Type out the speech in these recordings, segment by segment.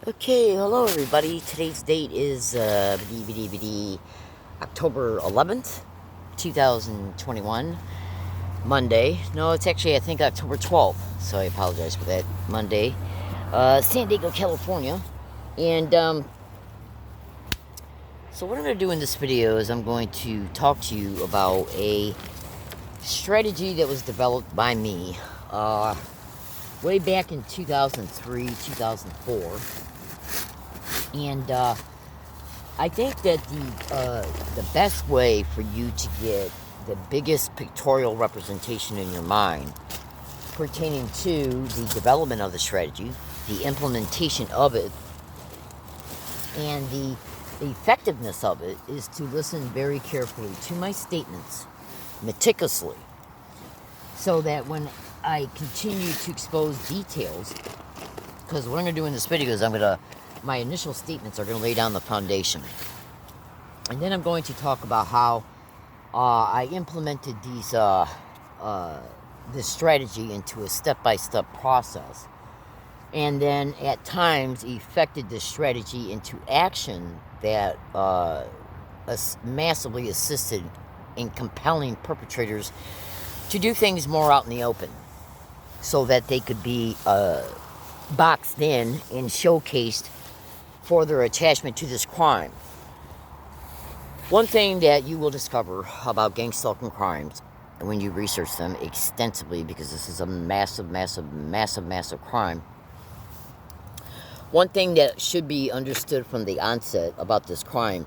Okay, hello everybody. Today's date is October 11th, 2021, Monday. No, it's actually, I think, October 12th, so I apologize for that. Monday, San Diego, California. And so, what I'm going to do in this video is I'm going to talk to you about a strategy that was developed by me way back in 2003, 2004. And I think that the best way for you to get the biggest pictorial representation in your mind pertaining to the development of the strategy, the implementation of it, and the effectiveness of it is to listen very carefully to my statements, meticulously, so that when I continue to expose details, because what I'm going to do in this video is my initial statements are going to lay down the foundation. And then I'm going to talk about how I implemented this strategy into a step-by-step process. And then at times effected this strategy into action that massively assisted in compelling perpetrators to do things more out in the open so that they could be boxed in and showcased for their attachment to this crime. One thing that you will discover about gang stalking crimes when you research them extensively, because this is a massive crime, one thing that should be understood from the onset about this crime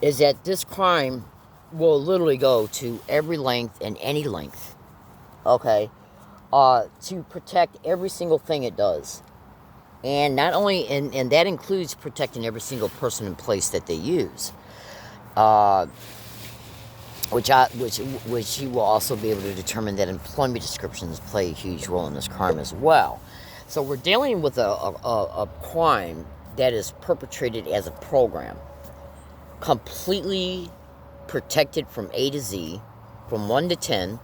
is that this crime will literally go to every length and any length, okay, to protect every single thing it does. And not only, and that includes protecting every single person and place that they use, which you will also be able to determine that employment descriptions play a huge role in this crime as well. So we're dealing with a crime that is perpetrated as a program, completely protected from A to Z, from 1 to 10,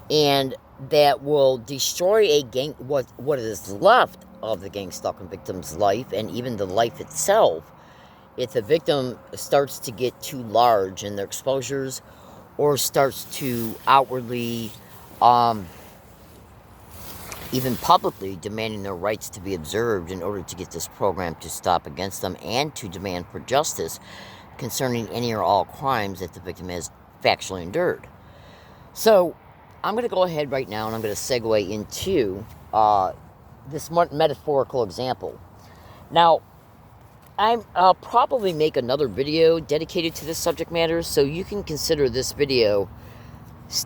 and that will destroy a gang, what is left of the gang stalking victim's life, and even the life itself, if the victim starts to get too large in their exposures or starts to outwardly, even publicly, demanding their rights to be observed in order to get this program to stop against them and to demand for justice concerning any or all crimes that the victim has factually endured. So I'm going to go ahead right now and I'm going to segue into this metaphorical example. Now, I'll probably make another video dedicated to this subject matter, so you can consider this video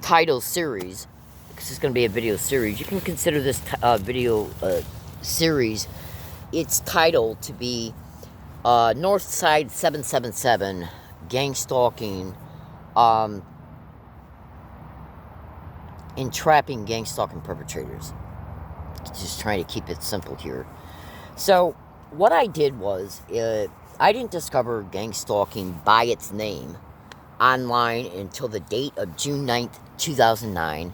title series, because it's going to be a video series. You can consider this video series, its title to be Northside 777 Gang Stalking, Entrapping Gang Stalking Perpetrators. Just trying to keep it simple here. So what I did was, I didn't discover gang stalking by its name online until the date of June 9th, 2009,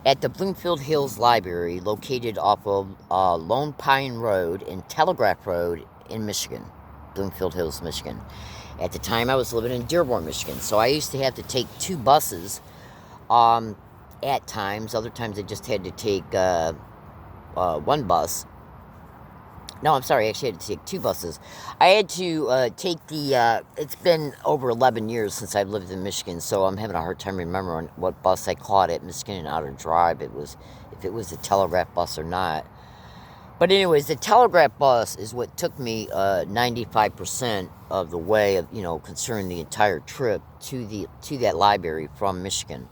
at the Bloomfield Hills Library, located off of Lone Pine Road and Telegraph Road in Michigan, Bloomfield Hills, Michigan. At the time, I was living in Dearborn, Michigan, so I used to have to take 2 buses at times. Other times, I just had to take 1 bus. No, I'm sorry, I actually had to take 2 buses. I had to take it's been over 11 years since I've lived in Michigan, so I'm having a hard time remembering what bus I caught at Michigan and Outer Drive. If it was the Telegraph bus or not. But anyways, the Telegraph bus is what took me 95% of the way of, concerning the entire trip to that library from Michigan.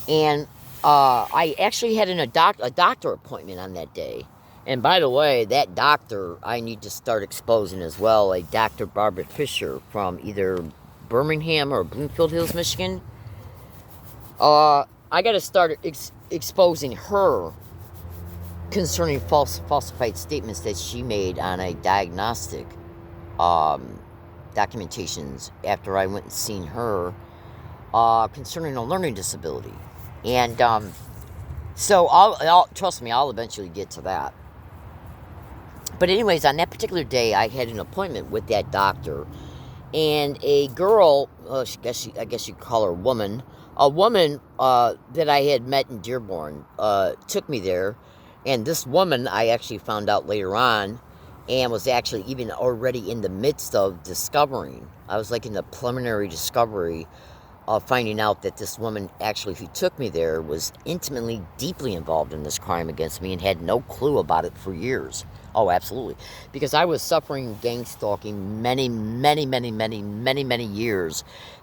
And I actually had a doctor appointment on that day. And by the way, that doctor I need to start exposing as well, a Dr. Barbara Fisher from either Birmingham or Bloomfield Hills, Michigan. I got to start exposing her concerning falsified statements that she made on a diagnostic documentations after I went and seen her concerning a learning disability. And so trust me, I'll eventually get to that. But anyways, on that particular day, I had an appointment with that doctor, and a girl, I guess you'd call her a woman that I had met in Dearborn, took me there, and this woman I actually found out later on, and was actually even already in the midst of discovering. I was like in the preliminary discovery of finding out that this woman actually who took me there was intimately, deeply involved in this crime against me and had no clue about it for years. Oh, absolutely. Because I was suffering gang stalking many, many, many, many, many, many years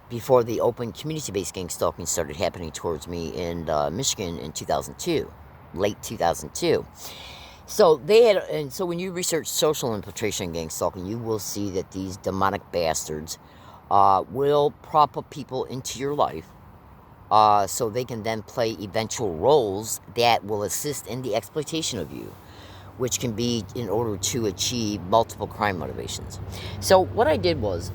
before the open community-based gang stalking started happening towards me in Michigan in 2002, late 2002. So so when you research social infiltration gang stalking, you will see that these demonic bastards will prop up people into your life so they can then play eventual roles that will assist in the exploitation of you, which can be in order to achieve multiple crime motivations. So what I did was,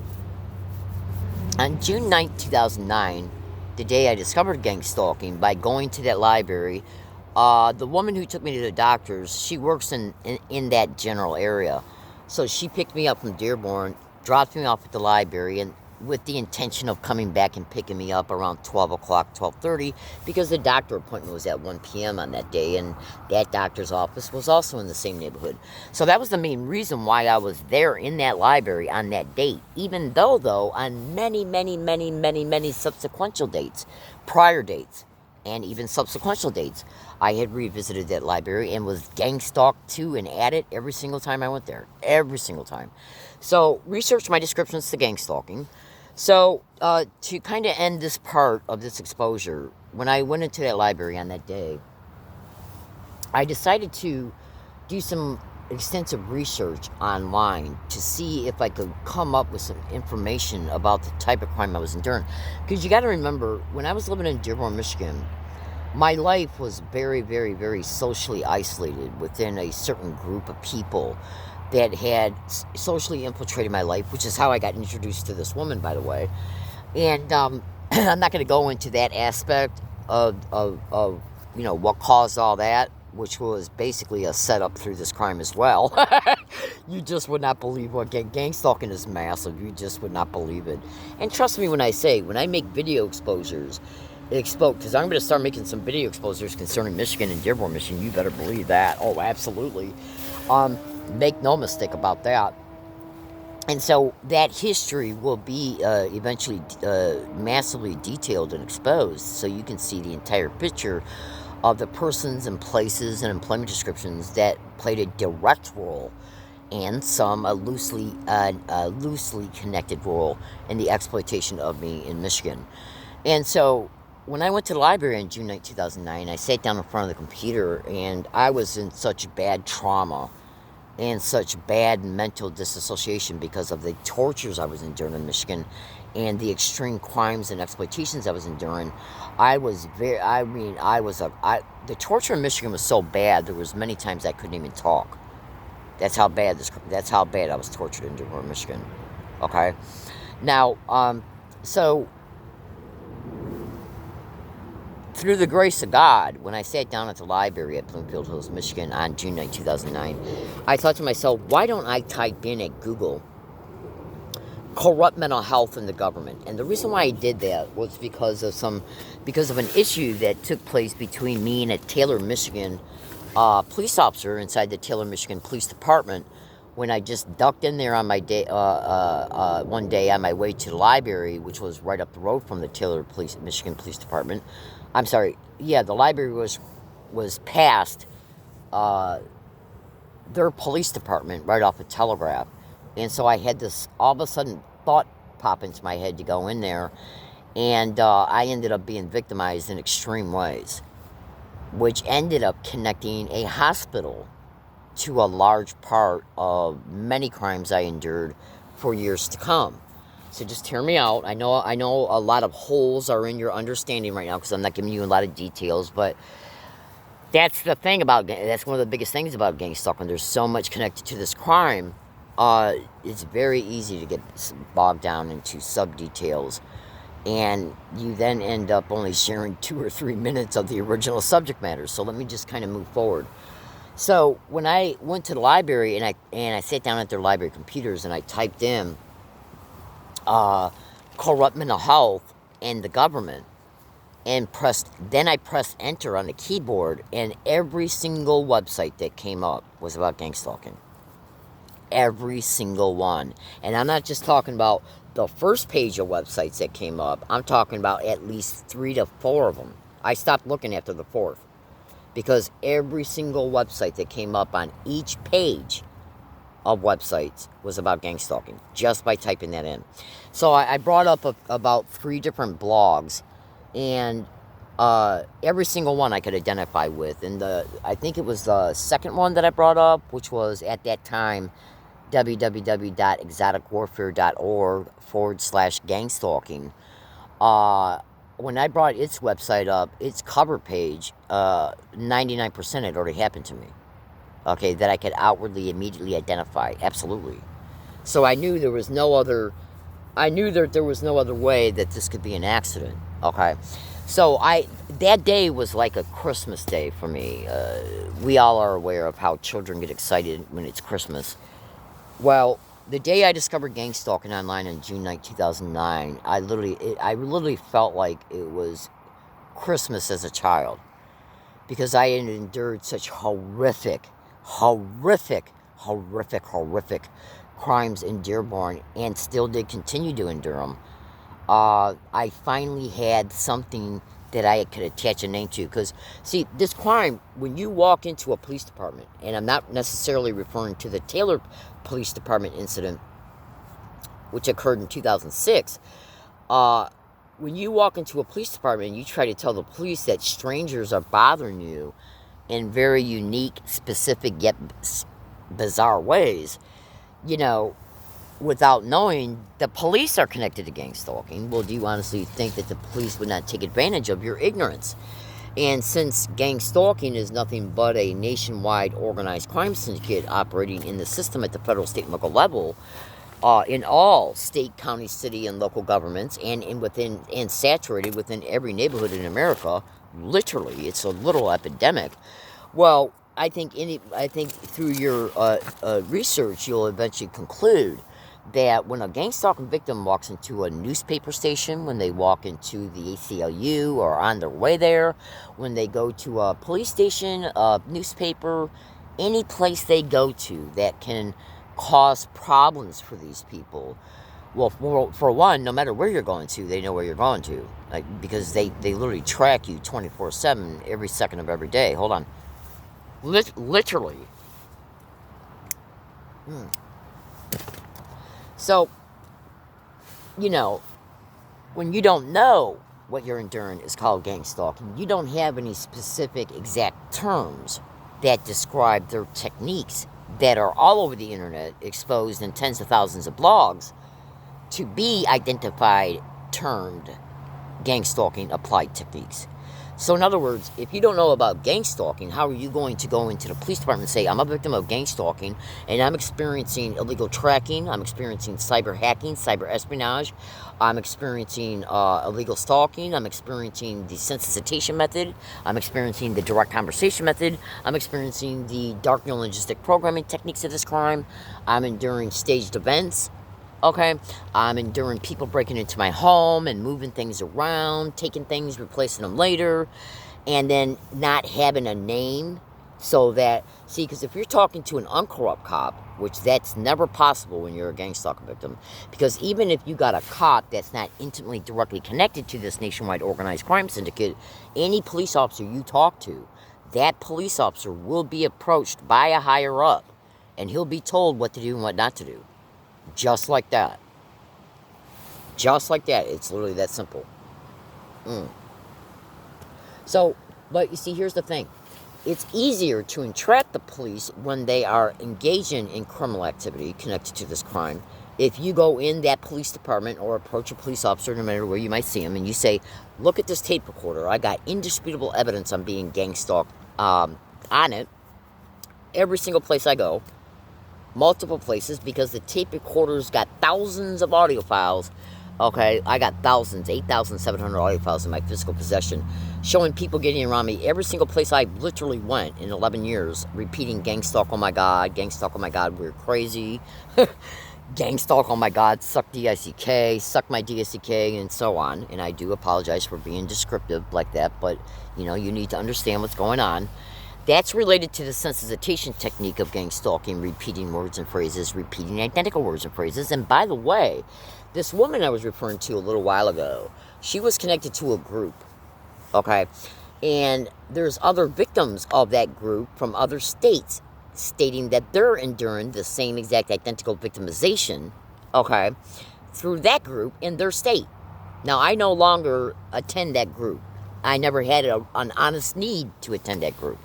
on June 9th, 2009, the day I discovered gang stalking, by going to that library, the woman who took me to the doctors, she works in that general area. So she picked me up from Dearborn, dropped me off at the library, and with the intention of coming back and picking me up around 12 o'clock, 12:30, because the doctor appointment was at 1 p.m. on that day, and that doctor's office was also in the same neighborhood. So that was the main reason why I was there in that library on that date, even though, on many, many, many, many, many subsequent dates, prior dates, and even subsequent dates, I had revisited that library and was gang stalked to and at it every single time I went there. Every single time. So, research my descriptions to gang stalking. So, to kind of end this part of this exposure, when I went into that library on that day, I decided to do some extensive research online to see if I could come up with some information about the type of crime I was enduring. Because you got to remember, when I was living in Dearborn, Michigan, my life was very, very, very socially isolated within a certain group of people that had socially infiltrated my life, which is how I got introduced to this woman, by the way. And I'm not going to go into that aspect of what caused all that, which was basically a setup through this crime as well. You just would not believe what gang stalking is massive. You just would not believe it. And trust me when I say, when I make video exposures, because I'm going to start making some video exposures concerning Michigan and Dearborn, Michigan. You better believe that. Oh, absolutely. Make no mistake about that. And so that history will be eventually massively detailed and exposed, so you can see the entire picture of the persons and places and employment descriptions that played a direct role, and some a loosely connected role in the exploitation of me in Michigan. And so when I went to the library in June 9, 2009, I sat down in front of the computer, and I was in such bad trauma and such bad mental disassociation because of the tortures I was enduring in Michigan and the extreme crimes and exploitations I was enduring. The torture in Michigan was so bad, there was many times I couldn't even talk. That's how bad I was tortured in Dearborn, Michigan. Okay? Now, so through the grace of God, when I sat down at the library at Bloomfield Hills, Michigan on June 9, 2009, I thought to myself, why don't I type in at Google corrupt mental health in the government? And the reason why I did that was because of an issue that took place between me and a Taylor, Michigan police officer inside the Taylor, Michigan Police Department, when I just ducked in there on my day, one day on my way to the library, which was right up the road from the Taylor, Michigan Police Department. I'm sorry, yeah, the library was past their police department right off of Telegraph. And so I had this all of a sudden thought pop into my head to go in there, and I ended up being victimized in extreme ways, which ended up connecting a hospital to a large part of many crimes I endured for years to come. So just hear me out. I know a lot of holes are in your understanding right now because I'm not giving you a lot of details, but that's the thing that's one of the biggest things about gang stalking. There's so much connected to this crime. It's very easy to get bogged down into sub-details, and you then end up only sharing 2 or 3 minutes of the original subject matter. So let me just kind of move forward. So when I went to the library and I sat down at their library computers and I typed in corrupt mental health and the government and I pressed enter on the keyboard, and every single website that came up was about gang stalking. Every single one. And I'm not just talking about the first page of websites that came up. I'm talking about at least 3 to 4 of them. I stopped looking after the 4th because every single website that came up on each page of websites was about gang stalking just by typing that in. So I brought up about 3 different blogs, and every single one I could identify with. And I think it was the second one that I brought up, which was at that time www.exoticwarfare.org/gangstalking. When I brought its website up, its cover page, 99% had already happened to me. Okay, that I could outwardly immediately identify. Absolutely. So I knew there was no other. I knew that there was no other way that this could be an accident. Okay, so that day was like a Christmas day for me. We all are aware of how children get excited when it's Christmas. Well, the day I discovered gang stalking online on June 9, 2009, I literally felt like it was Christmas as a child, because I had endured such horrific crimes in Dearborn and still did continue to endure them. I finally had something that I could attach a name to. Because, see, this crime, when you walk into a police department, and I'm not necessarily referring to the Taylor Police Department incident, which occurred in 2006, when you walk into a police department and you try to tell the police that strangers are bothering you in very unique, specific, yet bizarre ways, without knowing the police are connected to gang stalking, well, do you honestly think that the police would not take advantage of your ignorance? And since gang stalking is nothing but a nationwide organized crime syndicate operating in the system at the federal, state, and local level, in all state, county, city, and local governments, and saturated within every neighborhood in America, literally, it's a little epidemic. Well, I think through your research, you'll eventually conclude that when a gang stalking victim walks into a newspaper station, when they walk into the ACLU or on their way there, when they go to a police station, a newspaper, any place they go to that can cause problems for these people, well, for one, no matter where you're going to, they know where you're going to, because they literally track you 24/7 every second of every day. Hold on. Literally. So, when you don't know what you're enduring is called gang stalking, you don't have any specific exact terms that describe their techniques that are all over the internet, exposed in tens of thousands of blogs, to be identified, termed gang stalking applied techniques. So in other words, if you don't know about gang stalking, how are you going to go into the police department and say, I'm a victim of gang stalking, and I'm experiencing illegal tracking, I'm experiencing cyber hacking, cyber espionage, I'm experiencing illegal stalking, I'm experiencing the sensitization method, I'm experiencing the direct conversation method, I'm experiencing the dark neurologistic programming techniques of this crime, I'm enduring staged events, okay, I'm enduring people breaking into my home and moving things around, taking things, replacing them later, and then not having a name. So that, see, because if you're talking to an uncorrupt cop, which that's never possible when you're a gang stalking victim, because even if you got a cop that's not intimately directly connected to this nationwide organized crime syndicate, any police officer you talk to, that police officer will be approached by a higher up, and he'll be told what to do and what not to do. Just like that. Just like that. It's literally that simple. So, but you see, here's the thing. It's easier to entrap the police when they are engaging in criminal activity connected to this crime. If you go in that police department or approach a police officer, no matter where you might see him, and you say, look at this tape recorder. I got indisputable evidence I'm being gang stalked on it. Every single place I go. Multiple places, because the tape recorder's got thousands of audio files Okay, I got thousands, 8,700 audio files in my physical possession, showing people getting around me every single place I literally went in 11 years, repeating gang stalk, oh my god, we're crazy. Gang stalk, oh my god, suck D-I-C-K, suck my D-I-C-K, and so on. And I do apologize for being descriptive like that, but, you need to understand what's going on. That's related to the sensitization technique of gang stalking, repeating words and phrases, repeating identical words and phrases. And by the way, this woman I was referring to a little while ago, she was connected to a group, okay? And there's other victims of that group from other states stating that they're enduring the same exact identical victimization, okay, through that group in their state. Now, I no longer attend that group. I never had an honest need to attend that group.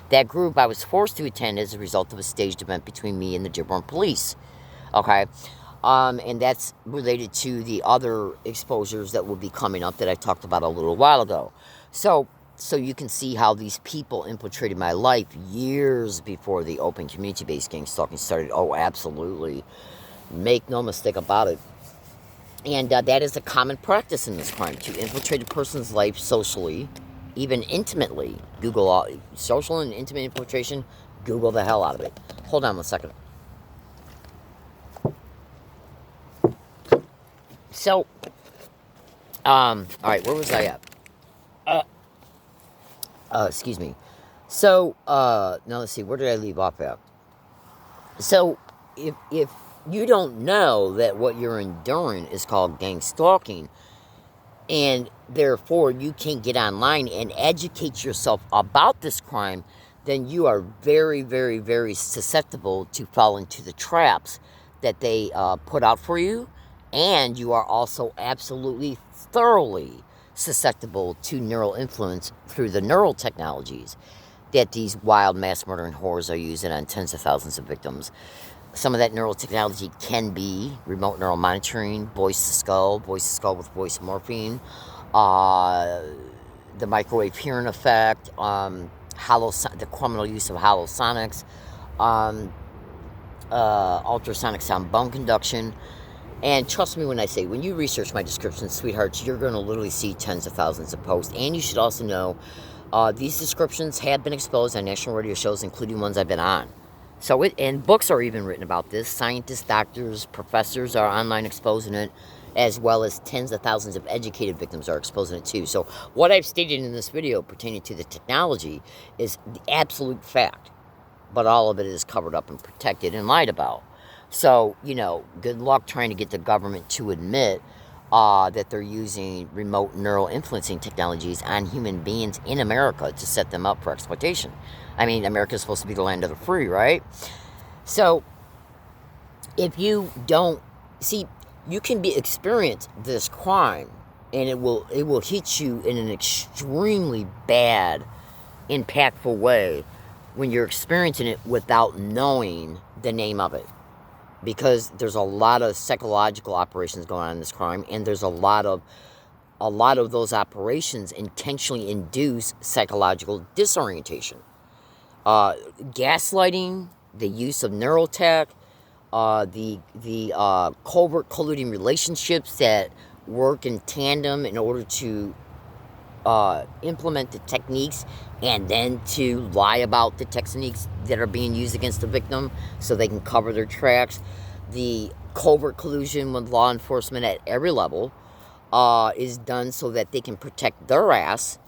That group I was forced to attend as a result of a staged event between me and the Dearborn police. Okay? And that's related to the other exposures that will be coming up that I talked about a little while ago. So you can see how these people infiltrated my life years before the open community-based gang stalking started. Oh, absolutely. Make no mistake about it. And that is a common practice in this crime, to infiltrate a person's life socially, even intimately. Google social and intimate infiltration. Google the hell out of it. Hold on one second. So, all right, where was I at? Excuse me. So, now let's see, where did I leave off at? So, if you don't know that what you're enduring is called gang stalking, and therefore you can't get online and educate yourself about this crime, then you are very, very, very susceptible to fall into the traps that they put out for you, and you are also absolutely thoroughly susceptible to neural influence through the neural technologies that these wild mass murdering whores are using on tens of thousands of victims. Some of that neural technology can be remote neural monitoring, voice to skull with voice morphine, the microwave hearing effect, the criminal use of holosonics, ultrasonic sound bone conduction. And trust me when I say, when you research my descriptions, sweethearts, you're going to literally see tens of thousands of posts. And you should also know these descriptions have been exposed on national radio shows, including ones I've been on. And books are even written about this. Scientists, doctors, professors are online exposing it, as well as tens of thousands of educated victims are exposing it too. So what I've stated in this video pertaining to the technology is the absolute fact, but all of it is covered up and protected and lied about. So, good luck trying to get the government to admit that they're using remote neural influencing technologies on human beings in America to set them up for exploitation. I mean, America's supposed to be the land of the free, right? So, if you don't see, you can experience this crime, and it will hit you in an extremely bad, impactful way when you're experiencing it without knowing the name of it. Because there's a lot of psychological operations going on in this crime, and there's a lot of those operations intentionally induce psychological disorientation. Gaslighting, the use of neurotech, the covert colluding relationships that work in tandem in order to implement the techniques and then to lie about the techniques that are being used against the victim so they can cover their tracks. The covert collusion with law enforcement at every level is done so that they can protect their ass.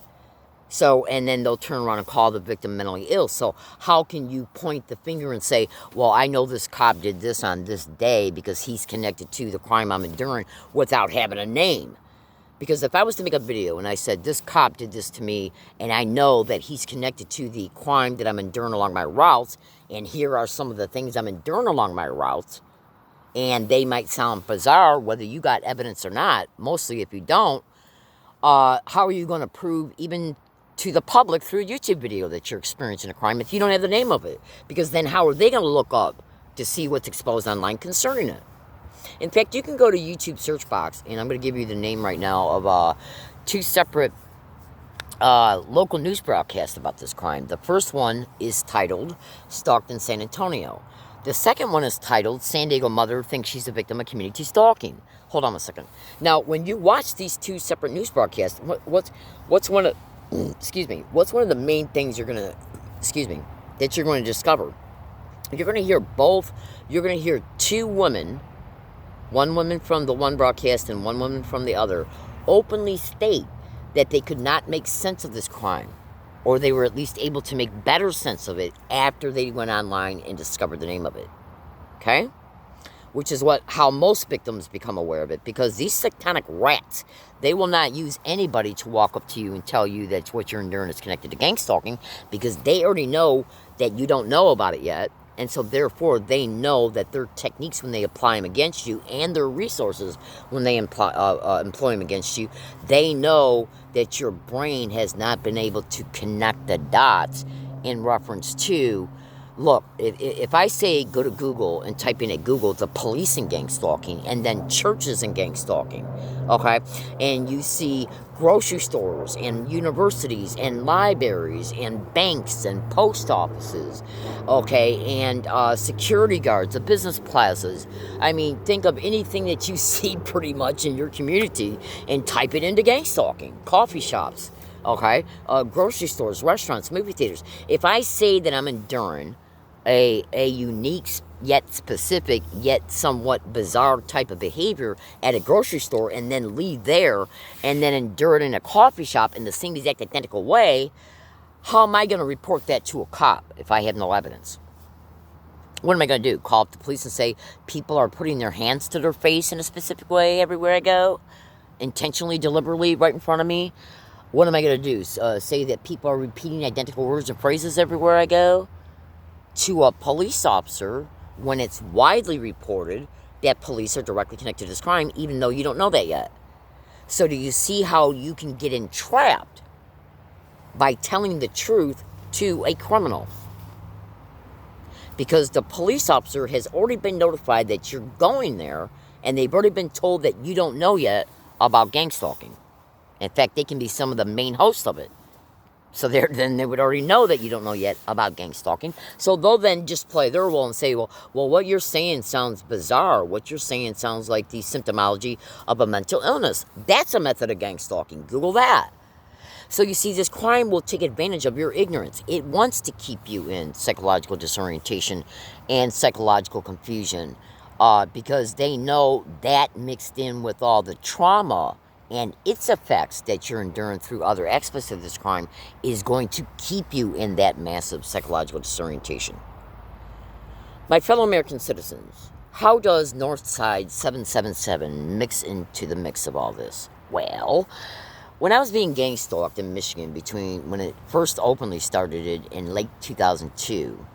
And then they'll turn around and call the victim mentally ill. So how can you point the finger and say, well, I know this cop did this on this day because he's connected to the crime I'm enduring, without having a name? Because if I was to make a video and I said, this cop did this to me, and I know that he's connected to the crime that I'm enduring along my routes, and here are some of the things I'm enduring along my routes, and they might sound bizarre, whether you got evidence or not, mostly if you don't, how are you going to prove even to the public through a YouTube video that you're experiencing a crime if you don't have the name of it? Because then how are they going to look up to see what's exposed online concerning it? In fact, you can go to YouTube search box, and I'm going to give you the name right now of two separate local news broadcasts about this crime. The first one is titled Stalked in San Antonio. The second one is titled San Diego Mother Thinks She's a Victim of Community Stalking. Hold on a second. Now, when you watch these two separate news broadcasts, what's one of what's one of the main things you're gonna that you're going to discover? You're going to hear both. You're going to hear two women, one woman from the one broadcast and one woman from the other, openly state that they could not make sense of this crime, or they were at least able to make better sense of it after they went online and discovered the name of it. Okay? Which is how most victims become aware of it, because these satanic rats, they will not use anybody to walk up to you and tell you that what you're enduring is connected to gang stalking, because they already know that you don't know about it yet. And so, therefore, they know that their techniques when they apply them against you, and their resources when they employ them against you, they know that your brain has not been able to connect the dots in reference to, look, if I say go to Google and type in at Google the police and gang stalking, and then churches and gang stalking, okay, and you see grocery stores and universities and libraries and banks and post offices, okay, and security guards, the business plazas. I mean, think of anything that you see pretty much in your community and type it into gang stalking. Coffee shops, okay, grocery stores, restaurants, movie theaters. If I say that I'm enduring a unique yet specific yet somewhat bizarre type of behavior at a grocery store, and then leave there and then endure it in a coffee shop in the same exact identical way, how am I going to report that to a cop if I have no evidence? What am I going to do? Call up the police and say people are putting their hands to their face in a specific way everywhere I go? Intentionally, deliberately, right in front of me? What am I going to do? Say that people are repeating identical words and phrases everywhere I go? To a police officer, when it's widely reported that police are directly connected to this crime, even though you don't know that yet. So do you see how you can get entrapped by telling the truth to a criminal? Because the police officer has already been notified that you're going there, and they've already been told that you don't know yet about gang stalking. In fact, they can be some of the main hosts of it. So then they would already know that you don't know yet about gang stalking. So they'll then just play their role and say, well, what you're saying sounds bizarre. What you're saying sounds like the symptomology of a mental illness. That's a method of gang stalking. Google that. So you see, this crime will take advantage of your ignorance. It wants to keep you in psychological disorientation and psychological confusion, because they know that mixed in with all the trauma and its effects that you're enduring through other aspects of this crime is going to keep you in that massive psychological disorientation. My fellow American citizens, how does Northside 777 mix into the mix of all this? Well, when I was being gang stalked in Michigan when it first openly started in late 2002,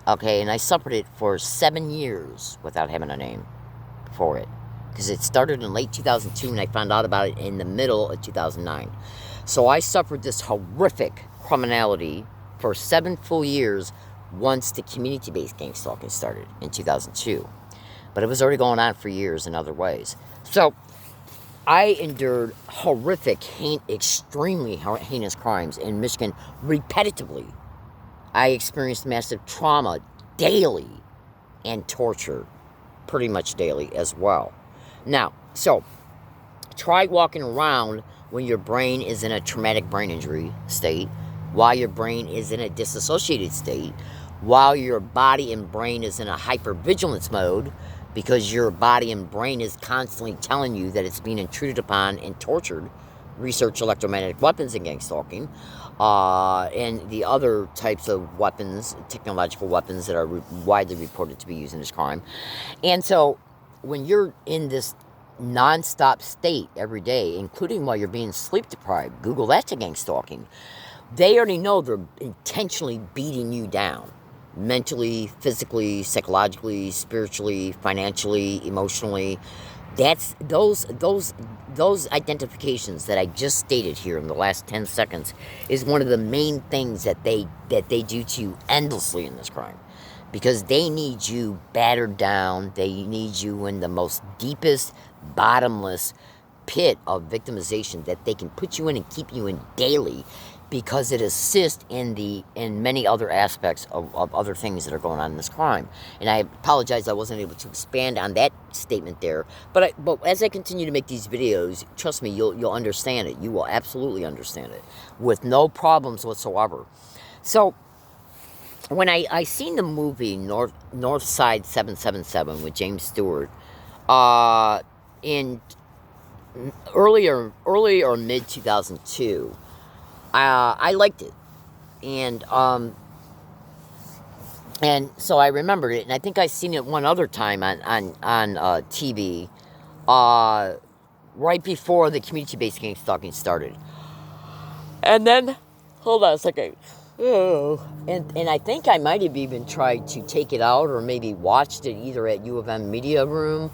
okay, and I suffered it for 7 years without having a name for it. Because it started in late 2002 and I found out about it in the middle of 2009. So I suffered this horrific criminality for 7 full years once the community-based gang stalking started in 2002. But it was already going on for years in other ways. So I endured horrific, extremely heinous crimes in Michigan repetitively. I experienced massive trauma daily and torture pretty much daily as well. Now, so try walking around when your brain is in a traumatic brain injury state, while your brain is in a disassociated state, while your body and brain is in a hypervigilance mode, because your body and brain is constantly telling you that it's being intruded upon and tortured. Research electromagnetic weapons and gang stalking, and the other types of weapons, technological weapons that are widely reported to be used in this crime. And so when you're in this non-stop state every day, including while you're being sleep deprived, Google that to gang stalking, they already know they're intentionally beating you down. Mentally, physically, psychologically, spiritually, financially, emotionally. That's those identifications that I just stated here in the last 10 seconds is one of the main things that they do to you endlessly in this crime. Because they need you battered down. They need you in the most deepest, bottomless pit of victimization that they can put you in and keep you in daily. because it assists in many other aspects of other things that are going on in this crime. And I apologize I wasn't able to expand on that statement there. But as I continue to make these videos, trust me, you'll understand it. You will absolutely understand it with no problems whatsoever. So when I seen the movie North Side 777 with James Stewart, in earlier or mid 2002, I liked it, and so I remembered it, and I think I seen it one other time on TV, right before the community-based gang stalking started, and then hold on a second. Oh, and I think I might have even tried to take it out, or maybe watched it either at U of M Media Room,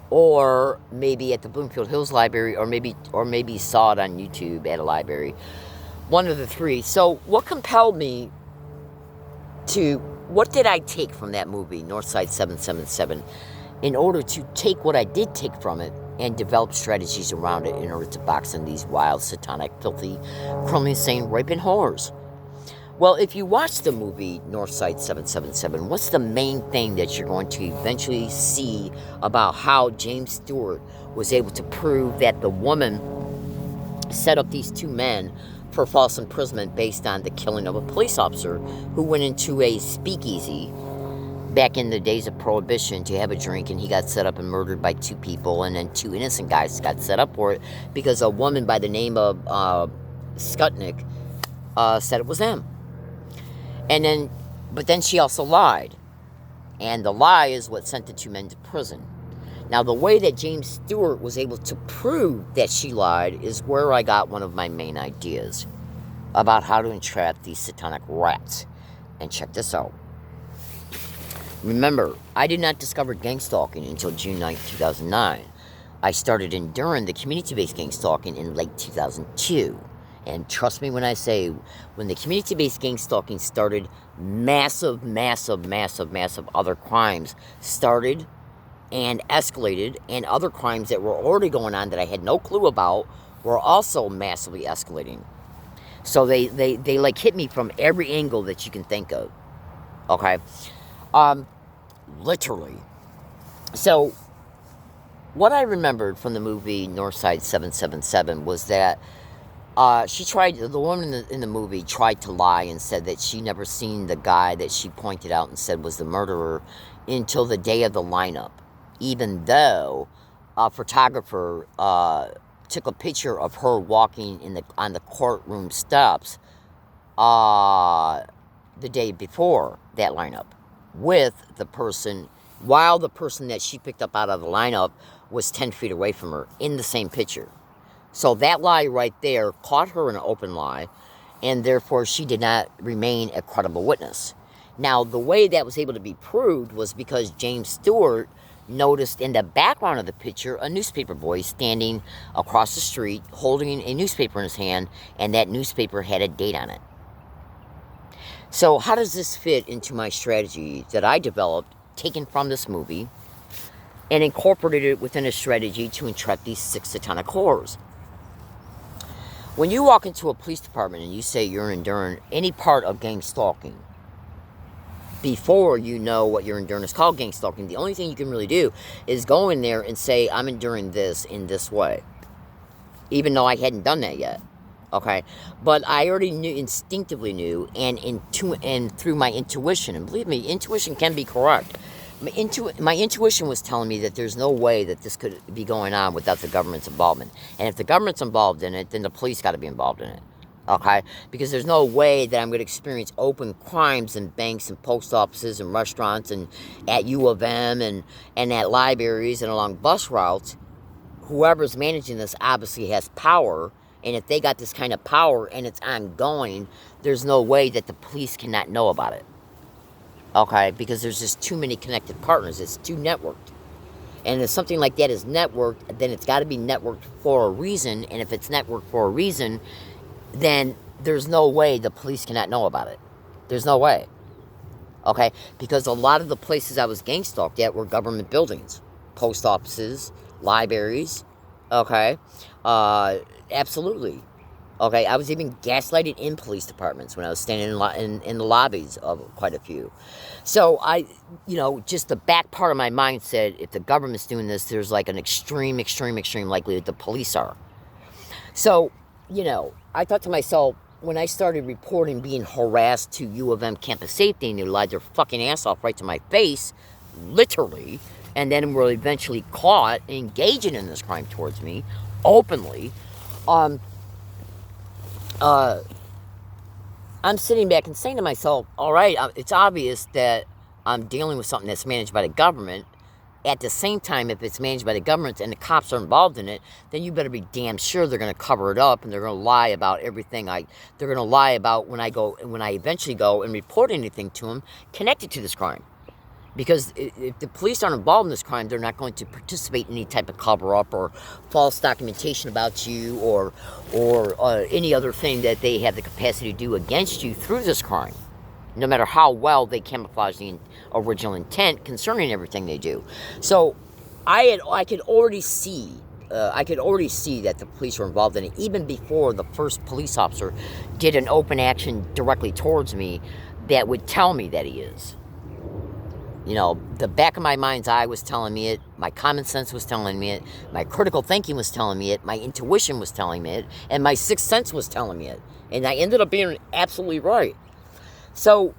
or maybe at the Bloomfield Hills Library, or maybe saw it on YouTube at a library. One of the three. So what compelled me to, what did I take from that movie, Northside 777, in order to take what I did take from it and develop strategies around it in order to box in these wild, satanic, filthy, criminally insane, raping whores? Well, if you watch the movie Northside 777, what's the main thing that you're going to eventually see about how James Stewart was able to prove that the woman set up these two men for false imprisonment based on the killing of a police officer who went into a speakeasy back in the days of Prohibition to have a drink, and he got set up and murdered by two people, and then two innocent guys got set up for it because a woman by the name of Skutnik said it was them. But then she also lied. And the lie is what sent the two men to prison. Now, the way that James Stewart was able to prove that she lied is where I got one of my main ideas about how to entrap these satanic rats. And check this out. Remember, I did not discover gang stalking until June 9th, 2009. I started enduring the community-based gang stalking in late 2002. And trust me when I say, when the community-based gang stalking started, massive other crimes started and escalated, and other crimes that were already going on that I had no clue about were also massively escalating. So they like hit me from every angle that you can think of. Okay? Literally. So what I remembered from the movie Northside 777 was that the woman in the movie tried to lie and said that she never seen the guy that she pointed out and said was the murderer until the day of the lineup, even though a photographer took a picture of her walking on the courtroom steps the day before that lineup with the person, while the person that she picked up out of the lineup was 10 feet away from her in the same picture. So that lie right there caught her in an open lie, and therefore she did not remain a credible witness. Now, the way that was able to be proved was because James Stewart noticed in the background of the picture a newspaper boy standing across the street holding a newspaper in his hand, and that newspaper had a date on it. So how does this fit into my strategy that I developed, taken from this movie, and incorporated it within a strategy to entrap these 6 satanic whores? When you walk into a police department and you say you're enduring any part of gang stalking, before you know what you're enduring is called gang stalking, the only thing you can really do is go in there and say, I'm enduring this in this way. Even though I hadn't done that yet. Okay? But I already instinctively knew, and through my intuition, and believe me, intuition can be correct. My intuition was telling me that there's no way that this could be going on without the government's involvement. And if the government's involved in it, then the police got to be involved in it. Okay? Because there's no way that I'm going to experience open crimes in banks and post offices and restaurants and at U of M and at libraries and along bus routes. Whoever's managing this obviously has power. And if they got this kind of power and it's ongoing, there's no way that the police cannot know about it. Okay, because there's just too many connected partners. It's too networked. And if something like that is networked, then it's got to be networked for a reason. And if it's networked for a reason, then there's no way the police cannot know about it. There's no way. Okay, because a lot of the places I was gang stalked at were government buildings. Post offices, libraries. Okay, absolutely. Okay, I was even gaslighted in police departments when I was standing in the lobbies of quite a few. So just the back part of my mind said, if the government's doing this, there's like an extreme, extreme, extreme likelihood the police are. So, I thought to myself, when I started reporting being harassed to U of M campus safety, and they lied their fucking ass off right to my face, literally, and then were eventually caught engaging in this crime towards me, openly, I'm sitting back and saying to myself, all right, it's obvious that I'm dealing with something that's managed by the government. At the same time, if it's managed by the government and the cops are involved in it, then you better be damn sure they're going to cover it up, and they're going to lie about everything. They're going to lie about when I eventually go and report anything to them connected to this crime. Because if the police aren't involved in this crime, they're not going to participate in any type of cover-up or false documentation about you or any other thing that they have the capacity to do against you through this crime, no matter how well they camouflage the original intent concerning everything they do. So I could already see that the police were involved in it even before the first police officer did an open action directly towards me that would tell me that he is. The back of my mind's eye was telling me it. My common sense was telling me it. My critical thinking was telling me it. My intuition was telling me it. And my sixth sense was telling me it. And I ended up being absolutely right. So,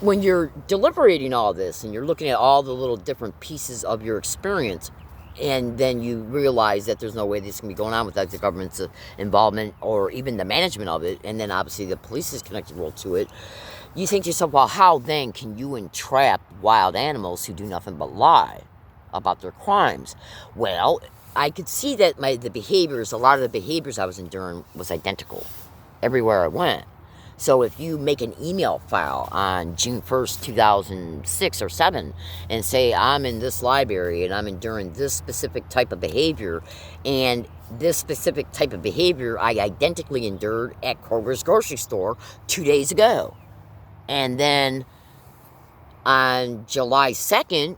when you're deliberating all this and you're looking at all the little different pieces of your experience, and then you realize that there's no way this can be going on without the government's involvement or even the management of it, and then obviously the police's connected role to it, you think to yourself, well, how then can you entrap wild animals who do nothing but lie about their crimes? Well, I could see that a lot of the behaviors I was enduring was identical everywhere I went. So if you make an email file on June 1st, 2006 or 7, and say, I'm in this library and I'm enduring this specific type of behavior, and this specific type of behavior I identically endured at Kroger's grocery store 2 days ago. And then on July 2nd,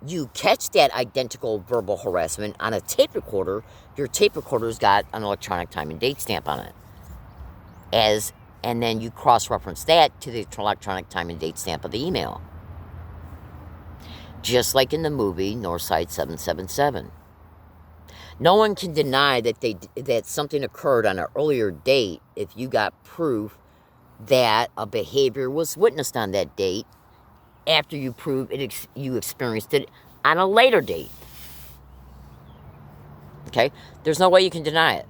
you catch that identical verbal harassment on a tape recorder. Your tape recorder's got an electronic time and date stamp on it. And then you cross-reference that to the electronic time and date stamp of the email. Just like in the movie Northside 777. No one can deny that something occurred on an earlier date if you got proof that a behavior was witnessed on that date after you prove you experienced it on a later date. Okay? There's no way you can deny it.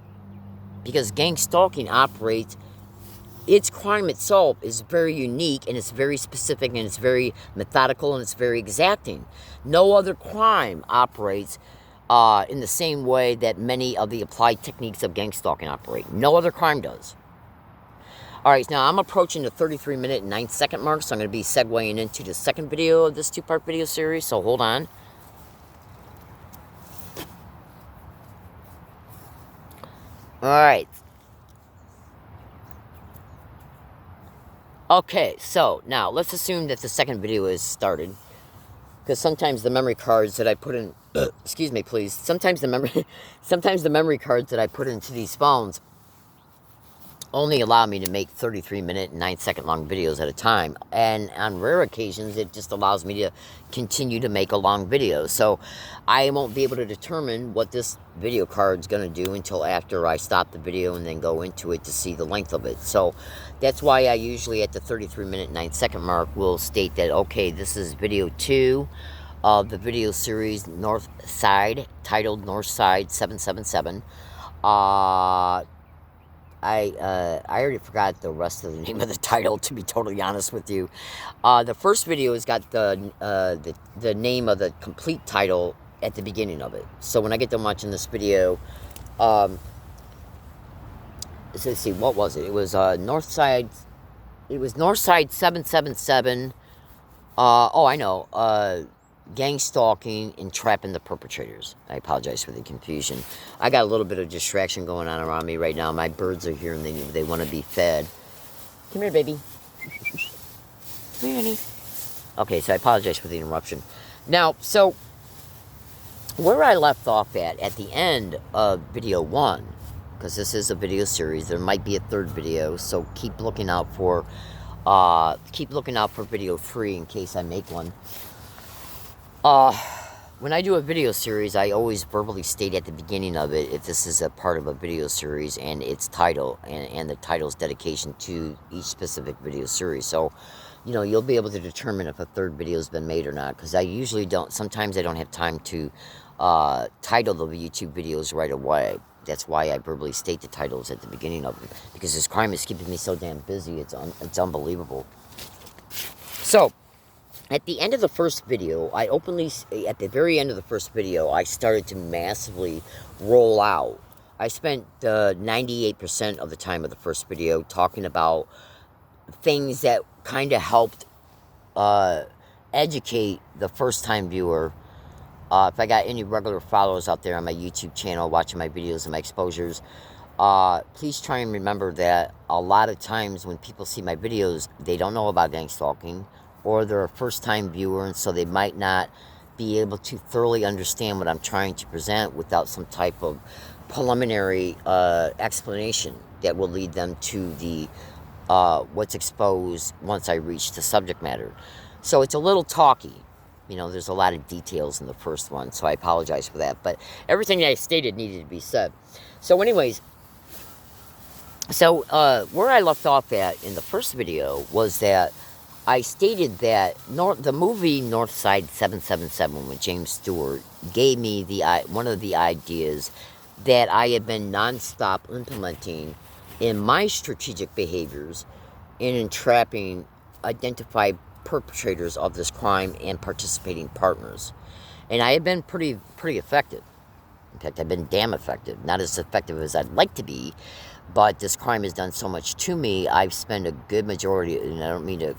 Because gang stalking operates, its crime itself is very unique, and it's very specific, and it's very methodical, and it's very exacting. No other crime operates in the same way that many of the applied techniques of gang stalking operate. No other crime does. All right, now I'm approaching the 33-minute and 9-second mark, so I'm going to be segueing into the second video of this two-part video series, so hold on. All right. Okay, so now let's assume that the second video is started, because sometimes the memory cards that I put in, excuse me, please. Sometimes the memory cards that I put into these phones only allow me to make 33-minute and 9-second long videos at a time. And on rare occasions, it just allows me to continue to make a long video. So I won't be able to determine what this video card's going to do until after I stop the video and then go into it to see the length of it. So that's why I usually at the 33-minute, 9-second mark will state that, okay, this is video 2 of the video series Northside, titled Northside 777. I already forgot the rest of the name of the title, to be totally honest with you. The first video has got the name of the complete title at the beginning of it. So when I get done watching this video, let's see, what was it? It was Northside 777. Oh, I know. Gang stalking and trapping the perpetrators. I apologize for the confusion. I got a little bit of distraction going on around me right now. My birds are here and they want to be fed. Come here, baby. Come here, honey. Okay, so I apologize for the interruption. Now, so where I left off at the end of video 1, because this is a video series. There might be a third video, so keep looking out for video 3 in case I make one. When I do a video series, I always verbally state at the beginning of it if this is a part of a video series and its title and the title's dedication to each specific video series. So, you'll be able to determine if a third video has been made or not, because I usually don't. Sometimes I don't have time to title the YouTube videos right away. That's why I verbally state the titles at the beginning of them, because this crime is keeping me so damn busy. It's unbelievable. So, at the end of the first video, at the very end of the first video, I started to massively roll out. I spent 98% of the time of the first video talking about things that kind of helped educate the first-time viewer. If I got any regular followers out there on my YouTube channel watching my videos and my exposures, please try and remember that a lot of times when people see my videos, they don't know about gang stalking, or they're a first-time viewer, and so they might not be able to thoroughly understand what I'm trying to present without some type of preliminary explanation that will lead them to the what's exposed once I reach the subject matter. So it's a little talky. There's a lot of details in the first one, so I apologize for that. But everything that I stated needed to be said. So anyways, where I left off at in the first video was that I stated that the movie Northside 777 with James Stewart gave me one of the ideas that I had been nonstop implementing in my strategic behaviors in entrapping identified perpetrators of this crime and participating partners. And I have been pretty effective. In fact, I've been damn effective. Not as effective as I'd like to be, but this crime has done so much to me. I've spent a good majority, and I don't mean to,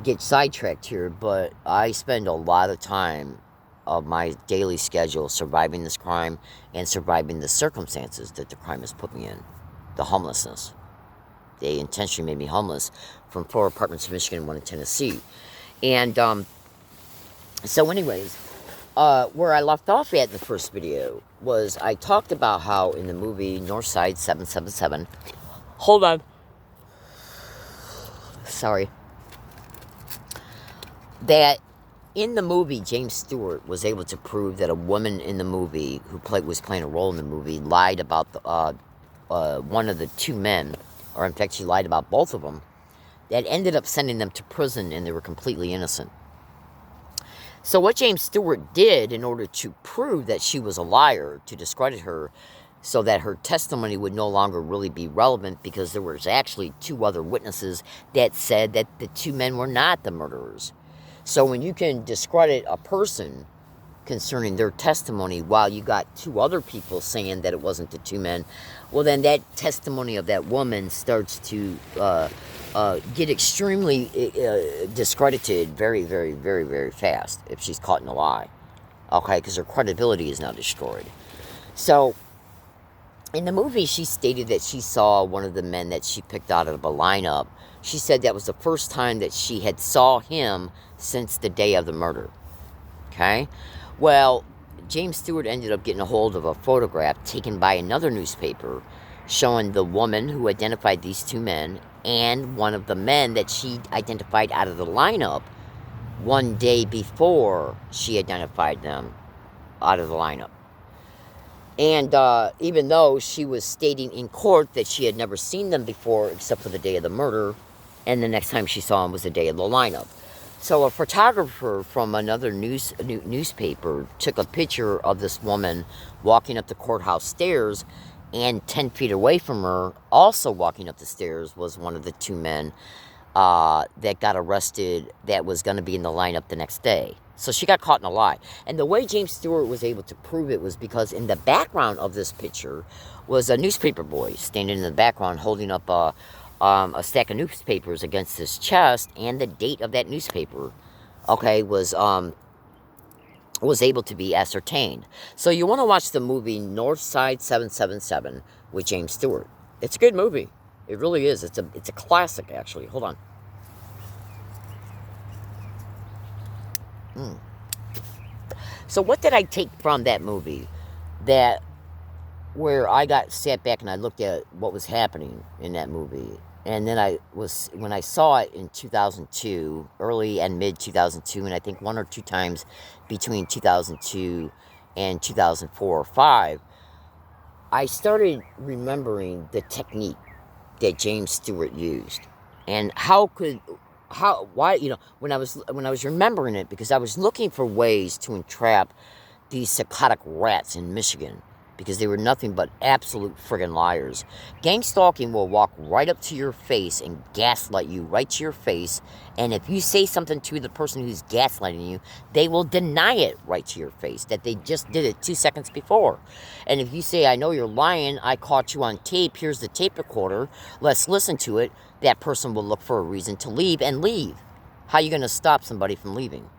get sidetracked here, but I spend a lot of time of my daily schedule surviving this crime and surviving the circumstances that the crime has put me in. The homelessness. They intentionally made me homeless from 4 apartments in Michigan and 1 in Tennessee. And so anyways, where I left off at in the first video was I talked about how in the movie Northside 777, hold on, sorry, that in the movie James Stewart was able to prove that a woman in the movie who was playing a role in the movie lied about one of the 2 men, or in fact she lied about both of them, that ended up sending them to prison, and they were completely innocent. So what James Stewart did in order to prove that she was a liar, to discredit her, so that her testimony would no longer really be relevant, because there was actually 2 other witnesses that said that the 2 men were not the murderers. So when you can discredit a person concerning their testimony while you got 2 other people saying that it wasn't the 2 men, well then that testimony of that woman starts to get extremely discredited very, very, very, very fast if she's caught in a lie. Okay, because her credibility is now destroyed. So in the movie, she stated that she saw one of the men that she picked out of a lineup. She said that was the first time that she had saw him since the day of the murder. Okay? Well, James Stewart ended up getting a hold of a photograph taken by another newspaper showing the woman who identified these 2 men and one of the men that she identified out of the lineup one day before she identified them out of the lineup. And even though she was stating in court that she had never seen them before except for the day of the murder, and the next time she saw them was the day of the lineup. So a photographer from another newspaper took a picture of this woman walking up the courthouse stairs, and 10 feet away from her, also walking up the stairs, was one of the 2 men that got arrested that was going to be in the lineup the next day. So she got caught in a lie. And the way James Stewart was able to prove it was because in the background of this picture was a newspaper boy standing in the background holding up a stack of newspapers against his chest, and the date of that newspaper, okay, was able to be ascertained. So you want to watch the movie Northside 777 with James Stewart. It's a good movie. It really is. It's a classic, actually. Hold on. So what did I take from that movie? that where I got sat back and I looked at what was happening in that movie. And then when I saw it in 2002, early and mid 2002, and I think one or two times between 2002 and 2004 or 5, I started remembering the technique that James Stewart used. And why, when I was remembering it, because I was looking for ways to entrap these psychotic rats in Michigan, because they were nothing but absolute friggin' liars. Gang stalking will walk right up to your face and gaslight you right to your face, and if you say something to the person who's gaslighting you, they will deny it right to your face, that they just did it 2 seconds before. And if you say, I know you're lying, I caught you on tape, here's the tape recorder, let's listen to it, that person will look for a reason to leave and leave. How are you going to stop somebody from leaving?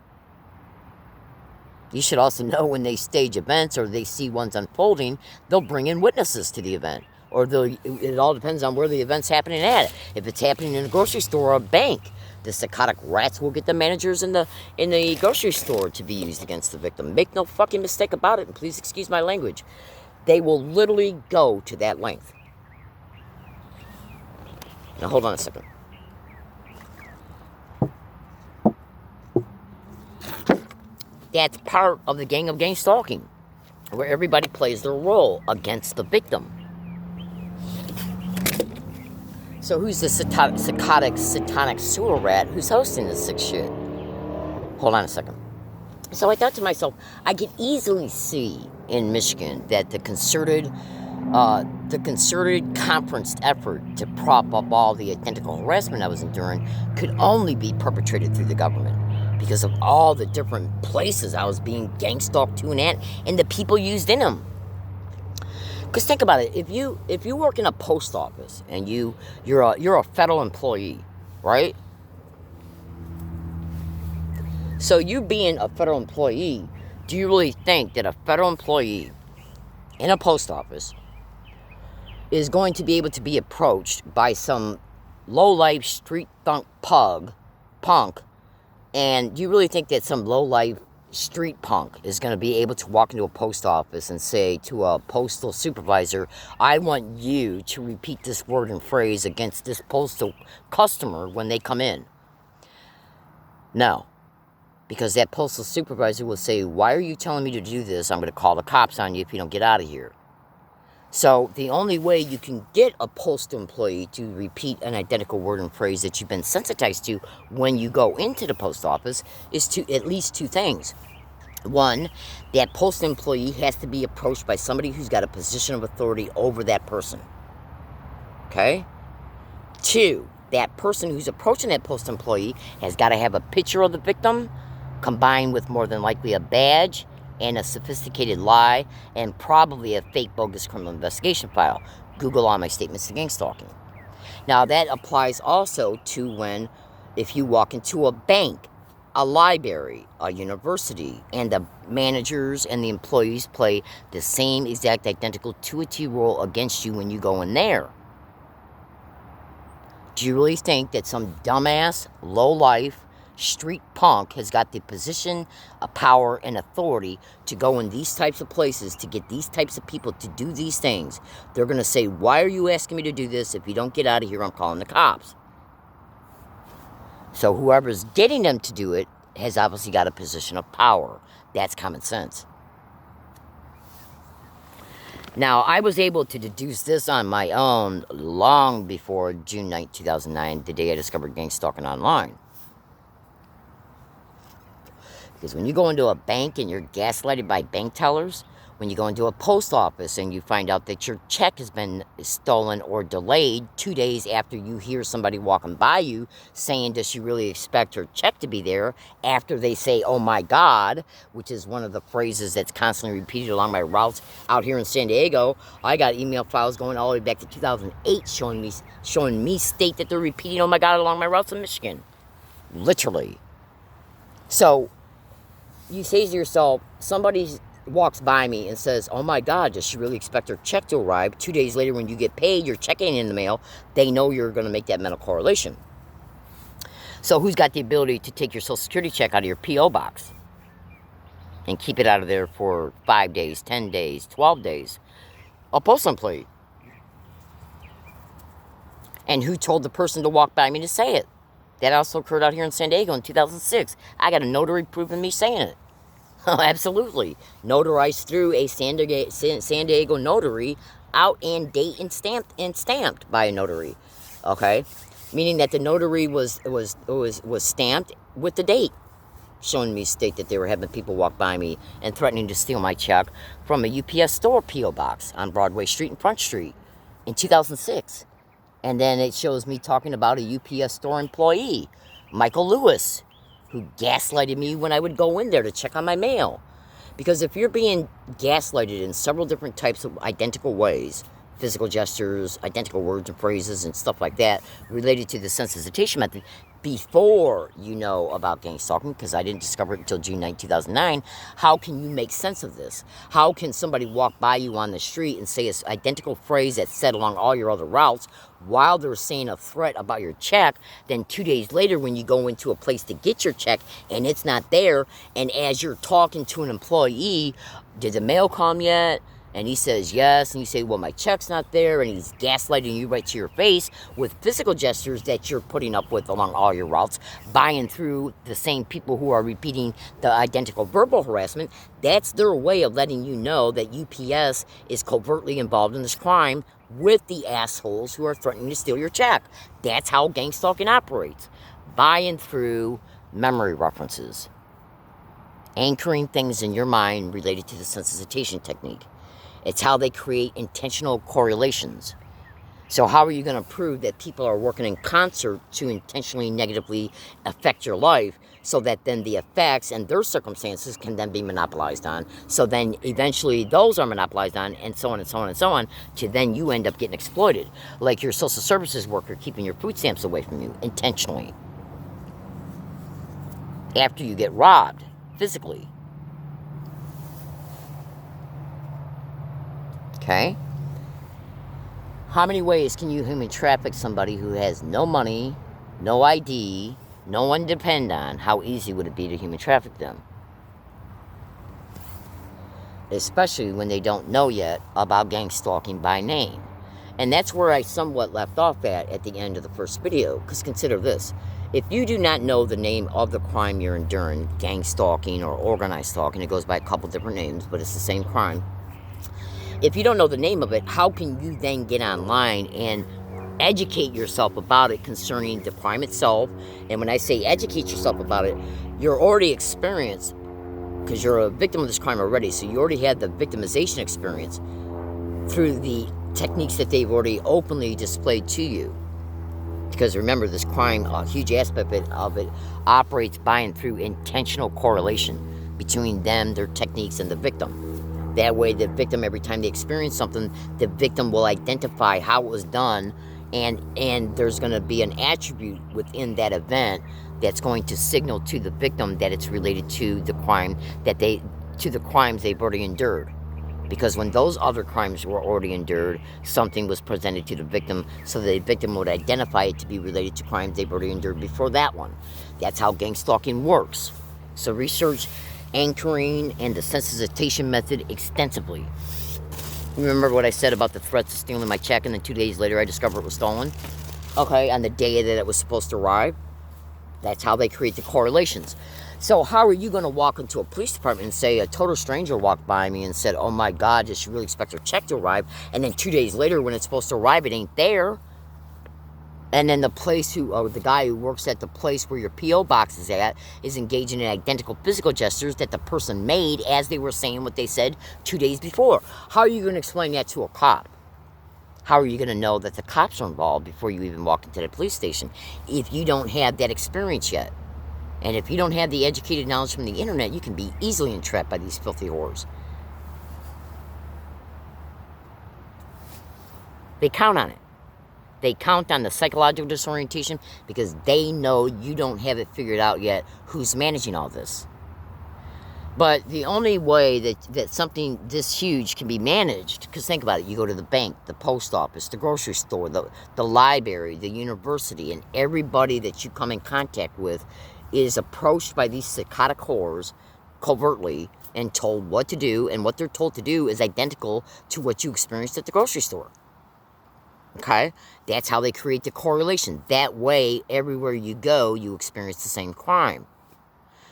You should also know when they stage events or they see ones unfolding, they'll bring in witnesses to the event. Or it all depends on where the event's happening at. If it's happening in a grocery store or a bank, the psychotic rats will get the managers in the grocery store to be used against the victim. Make no fucking mistake about it, and please excuse my language. They will literally go to that length. Now hold on a second. That's part of the gang of gang stalking, where everybody plays their role against the victim. So who's the psychotic, satanic sewer rat who's hosting this sick shit? Hold on a second. So I thought to myself, I could easily see in Michigan that the concerted conferenced effort to prop up all the identical harassment I was enduring could only be perpetrated through the government, because of all the different places I was being gang stalked to and at, and the people used in them. Because think about it, if you work in a post office and you're a federal employee, right? So you being a federal employee, do you really think that a federal employee in a post office is going to be able to be approached by some low-life street punk, and do you really think that some low-life street punk is going to be able to walk into a post office and say to a postal supervisor, I want you to repeat this word and phrase against this postal customer when they come in? No. Because that postal supervisor will say, why are you telling me to do this? I'm going to call the cops on you if you don't get out of here. So the only way you can get a postal employee to repeat an identical word and phrase that you've been sensitized to when you go into the post office is to at least 2 things. One, that postal employee has to be approached by somebody who's got a position of authority over that person. Okay? 2, that person who's approaching that postal employee has got to have a picture of the victim combined with more than likely a badge and a sophisticated lie, and probably a fake bogus criminal investigation file. Google all my statements to gang stalking. Now that applies also to if you walk into a bank, a library, a university, and the managers and the employees play the same exact identical to a T role against you when you go in there. Do you really think that some dumbass, low-life, street punk has got the position of power and authority to go in these types of places to get these types of people to do these things? They're going to say, why are you asking me to do this? If you don't get out of here, I'm calling the cops. So whoever's getting them to do it has obviously got a position of power. That's common sense. Now, I was able to deduce this on my own long before June 9, 2009, the day I discovered gang stalking online. Because when you go into a bank and you're gaslighted by bank tellers, when you go into a post office and you find out that your check has been stolen or delayed 2 days after you hear somebody walking by you saying, does she really expect her check to be there, after they say, oh my God, which is one of the phrases that's constantly repeated along my routes out here in San Diego. I got email files going all the way back to 2008 showing me state that they're repeating, oh my God, along my routes in Michigan. Literally. So you say to yourself, somebody walks by me and says, oh my God, does she really expect her check to arrive? 2 days later when you get paid, your check ain't in the mail. They know you're going to make that mental correlation. So who's got the ability to take your Social Security check out of your P.O. box? and keep it out of there for 5 days, 10 days, 12 days. A postal employee. And who told the person to walk by me to say it? That also occurred out here in San Diego in 2006. I got a notary proving me saying it. Oh, absolutely. Notarized through a San Diego notary, out and date and stamped by a notary. Okay? Meaning that the notary was stamped with the date, showing me state that they were having people walk by me and threatening to steal my check from a UPS store P.O. box on Broadway Street and Front Street in 2006. And then it shows me talking about a UPS store employee, Michael Lewis, who gaslighted me when I would go in there to check on my mail. Because if you're being gaslighted in several different types of identical ways, physical gestures, identical words and phrases and stuff like that, related to the sensitization method, before you know about gang stalking, because I didn't discover it until June 9, 2009, how can you make sense of this? How can somebody walk by you on the street and say an identical phrase that's said along all your other routes while they're saying a threat about your check, then 2 days later when you go into a place to get your check and it's not there, and as you're talking to an employee, did the mail come yet? And he says yes, and you say, well, my check's not there, and he's gaslighting you right to your face with physical gestures that you're putting up with along all your routes, buying through the same people who are repeating the identical verbal harassment. That's their way of letting you know that UPS is covertly involved in this crime with the assholes who are threatening to steal your check. That's how gang stalking operates. Buying through memory references. Anchoring things in your mind related to the sensitization technique. It's how they create intentional correlations. So how are you going to prove that people are working in concert to intentionally negatively affect your life so that then the effects and their circumstances can then be monopolized on? So then eventually those are monopolized on, and so on and so on and so on, to then you end up getting exploited. Like your social services worker keeping your food stamps away from you intentionally. After you get robbed physically. Okay? How many ways can you human traffic somebody who has no money, no ID, no one to depend on? How easy would it be to human traffic them? Especially when they don't know yet about gang stalking by name. And that's where I somewhat left off at the end of the first video. Because consider this. If you do not know the name of the crime you're enduring, gang stalking or organized stalking, it goes by a couple different names, but it's the same crime. If you don't know the name of it, how can you then get online and educate yourself about it concerning the crime itself? And when I say educate yourself about it, you're already experienced, because you're a victim of this crime already, so you already had the victimization experience through the techniques that they've already openly displayed to you. Because remember, this crime, a huge aspect of it operates by and through intentional correlation between them, their techniques, and the victim. That way, the victim, every time they experience something, the victim will identify how it was done, and there's going to be an attribute within that event that's going to signal to the victim that it's related to the crime to the crimes they've already endured. Because when those other crimes were already endured, something was presented to the victim, so the victim would identify it to be related to crimes they've already endured before that one. That's how gang stalking works. So research anchoring and the sensitization method extensively. Remember what I said about the threats of stealing my check, and then 2 days later I discovered it was stolen? Okay, on the day that it was supposed to arrive. That's how they create the correlations. So how are you going to walk into a police department and say a total stranger walked by me and said, oh my God, does she really expect her check to arrive? And then 2 days later when it's supposed to arrive, it ain't there. And then the guy who works at the place where your P.O. box is at is engaging in identical physical gestures that the person made as they were saying what they said 2 days before. How are you going to explain that to a cop? How are you going to know that the cops are involved before you even walk into the police station if you don't have that experience yet? And if you don't have the educated knowledge from the internet, you can be easily entrapped by these filthy whores. They count on it. They count on the psychological disorientation because they know you don't have it figured out yet who's managing all this. But the only way that something this huge can be managed, because think about it, you go to the bank, the post office, the grocery store, the library, the university, and everybody that you come in contact with is approached by these psychotic whores covertly and told what to do, and what they're told to do is identical to what you experienced at the grocery store. Okay? That's how they create the correlation. That way, everywhere you go, you experience the same crime.